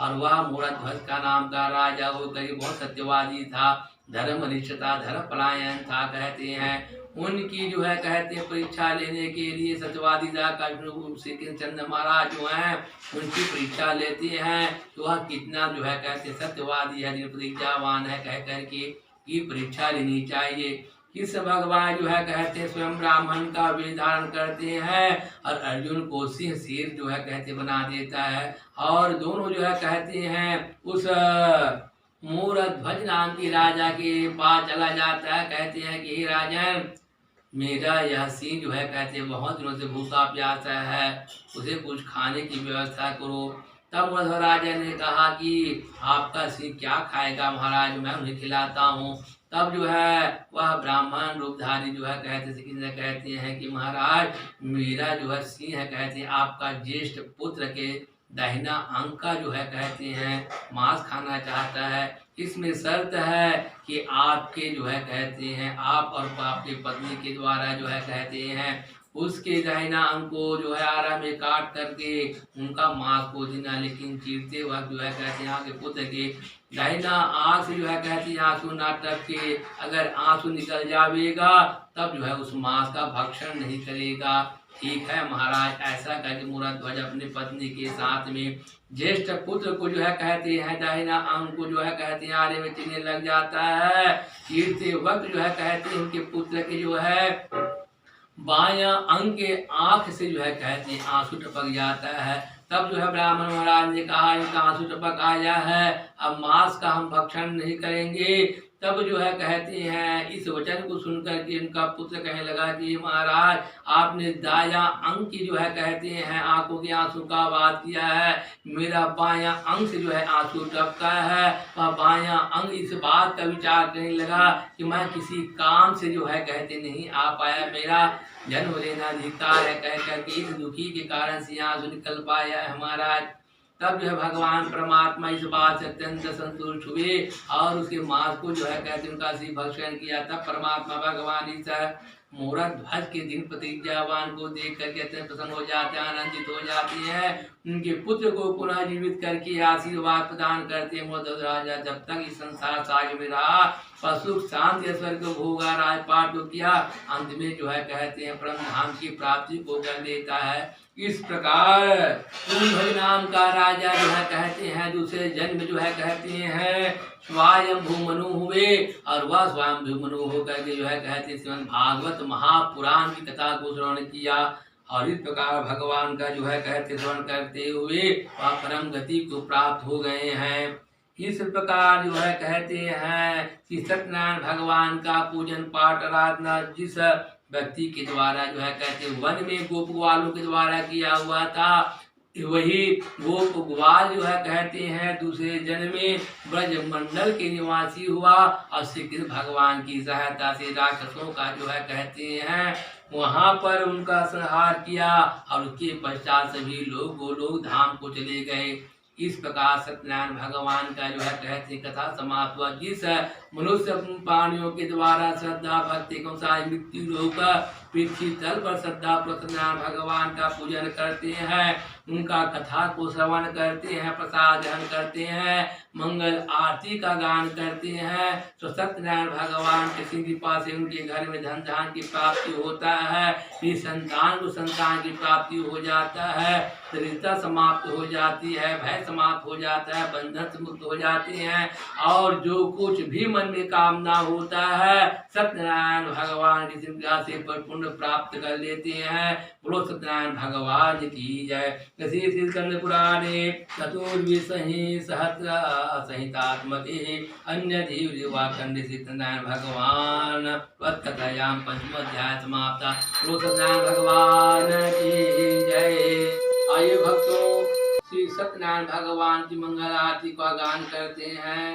और वह मोरध्वज का नाम का राजा होकर बहुत सत्यवादी था, धर्मनिष्ठ था, धर्म पलायन था कहते हैं। उनकी जो है कहते हैं परीक्षा लेने के लिए सत्यवादिता का श्री कृष्णचंद्र महाराज जो हैं उनकी परीक्षा लेते हैं तो वह कितना जो है कहते सत्यवादी है, प्रतिज्ञावान है कह करके की परीक्षा लेनी चाहिए। किस भगवान जो है कहते स्वयं ब्राह्मण का वेश धारण करते हैं, और अर्जुन को सिंह शेर जो है कहते बना देता है, और दोनों जो है कहते हैं उस मूरध्वज नाम की राजा के पास चला जाता है। कहते हैं कि राजन मेरा यह सिंह जो है कहते बहुत दिनों से भूखा प्यासा है, उसे कुछ खाने की व्यवस्था करो। तब मध्व राजा ने कहा कि आपका सिंह क्या खाएगा महाराज, मैं उन्हें खिलाता हूँ। तब जो है वह ब्राह्मण रूपधारी जो है कहते हैं कि महाराज मेरा जो है सिंह है कहते हैं आपका ज्येष्ठ पुत्र के दाहिना अंग का जो है कहते हैं मांस खाना चाहता है। इसमें शर्त है कि आपके जो है कहते हैं आप और आपकी पत्नी के द्वारा जो है कहते हैं उसके दाहिना अंग को जो है आरा में काट करके उनका मांस को देना, लेकिन चीरते वक्त जो है कहते हैं आपके पुत्र के दाहिना आंख से जो है कहते हैं आंसू ना टप के अगर आंसू निकल जाएगा तब जो है उस मांस का भक्षण नहीं करेगा। ठीक है महाराज, ऐसा करके मूरध्वज अपनी पत्नी के साथ में ज्येष्ठ पुत्र को जो है कहते हैं दाहिना अंग को जो है कहते हैं आरे में चीरने लग जाता है। चीरते वक्त जो है कहते हैं उनके पुत्र के जो है बायां अंग के आंख से जो है कहते हैं आंसू टपक जाता है। तब जो है ब्राह्मण महाराज ने कहा इनका आंसू टपक आया है, अब मांस का हम भक्षण नहीं करेंगे। तब जो है कहते हैं इस वचन को सुनकर के इनका पुत्र कहने लगा कि महाराज आपने दाया अंग की जो है कहते हैं आंखों के आंसू का बात किया है, मेरा बायां अंग से जो है आंसू टपका है। वह बायां अंग इस बात का विचार करने लगा कि मैं किसी काम से जो है कहते नहीं आ पाया, मेरा जन्म लेना अधिकार है कह करके इस दुखी के कारण से आंसू निकल पाया है महाराज। तब जो है भगवान परमात्मा इस बात से अत्यंत संतुष्ट हुए और उसके मांस को जो है कहते उनका श्री भक्षण किया। तब परमात्मा भगवान इस मूरध्वज के दिन प्रतिज्ञावान को देख करके अत्यंत प्रसन्न हो जाते हैं, आनंदित हो जाते हैं। उनके पुत्र को पुनः जीवित करके आशीर्वाद प्रदान करते हैं। मूरध्वज राजा जब तक इस संसार सागर में रहा पर सुख शांति ऐश्वर्य को भोगा राजपाट को किया, अंत में जो है कहते हैं परम धाम की प्राप्ति को कर देता है। इस प्रकार कुंभज नाम का राजा जो है कहते हैं दूसरे जन्म जो है कहते हैं स्वयंभू मनु हुए और वह स्वयंभू मनु होकर के जो है कहते हैं श्रीमद् भागवत महापुराण की कथा को श्रवण किया और इस प्रकार भगवान का जो है कहते श्रवण करते हुए वह परम गति को प्राप्त हो गए हैं। इस प्रकार जो है कहते हैं कि सत्यनारायण भगवान का पूजन पाठ आराधना जिस व्यक्ति के द्वारा जो है कहते वन में गोप ग्वालों के द्वारा किया हुआ था, वही गोप ग्वाल जो है कहते हैं दूसरे जन्म में ब्रज मंडल के निवासी हुआ और श्री कृष्ण भगवान की सहायता से राक्षसों का जो है कहते हैं वहां पर उनका संहार किया और उसके पश्चात सभी लोग गोलोक धाम को चले गए। इस प्रकार सत्यनारायण भगवान का जो है कहते कथा समाप्त हुआ। जिस मनुष्य प्राणियों के द्वारा श्रद्धा भक्ति के अनुसार मृत्यु रोग पृथ्वी तल पर श्रद्धा सत्यनारायण भगवान का पूजन करते हैं, उनका कथा को श्रवण करते हैं, प्रसाद ग्रहण करते हैं, मंगल आरती का गान करते हैं, तो सत्यनारायण भगवान की कृपा से उनके घर में धन धान की प्राप्ति होता है, फिर संतान को संतान की प्राप्ति हो जाता है, दरिद्रता समाप्त हो जाती है, भय समाप्त हो जाता है, बंधन से मुक्त हो जाते हैं, और जो कुछ भी मन में कामना होता है सत्यनारायण भगवान की कृपा से परिपूर्ण प्राप्त कर लेते हैं। बोलो सत्यनारायण भगवान की जय। स्कंद पुराणे चतुर्विंशहि सहस्र संहितात्मके अन्य खंड सत्यनारायण भगवान कथायां पंचमाध्याय समाप्ता। बोलो सत्यनारायण भगवान की जय। आइए भक्तों, श्री सत्यनारायण भगवान की मंगल आरती का गान करते हैं।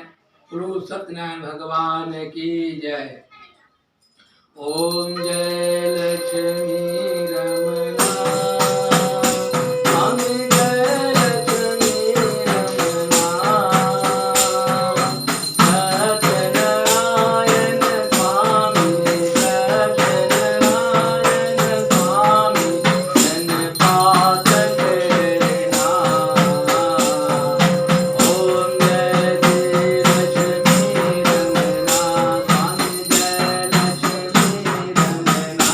बोलो सत्यनारायण भगवान की जय। ओम जय लक्ष्मी रमना, स्वामी जय लक्ष्मी रमना, सत्यनारायण स्वामी, सत्यनारायण स्वामी, जन पात प्रेरणा। ओम जय श्री लक्ष्मी रमना, स्वामी जय लक्ष्मी रमना,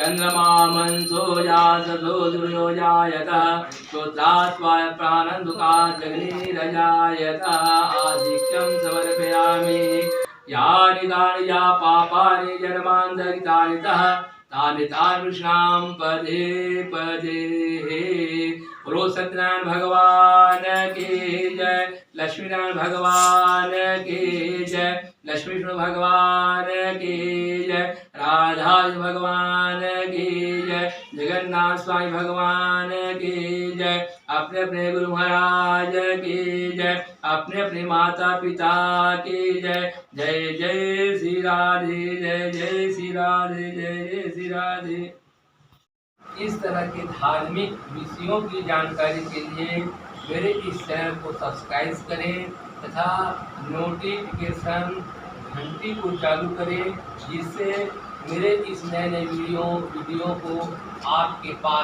चंद्रमा मंसो जासो दुर्यो जायतः श्रोत्रास्वाय प्राणन्दुका जगनीरजायतः आधिक्यं समर्पयामि यानि तानि या पापानि जन्मान्तरितानि तः तानि तादृशां पदे पदे। बोलो सत्यनारायण भगवान की जय, लक्ष्मीनारायण भगवान की जय, लक्ष्मी विष्णु भगवान की जय, राधा भगवान की जय, जगन्नाथ स्वामी भगवान की जय, अपने अपने गुरु महाराज की जय, अपने अपने माता पिता की जय। जय जय श्री राधे, जय जय श्री राधे, जय जय श्री राधे। इस तरह के धार्मिक विषयों की जानकारी के लिए मेरे इस चैनल को सब्सक्राइब करें तथा नोटिफिकेशन घंटी को चालू करें, जिससे मेरे इस नए नए वीडियो को आपके पास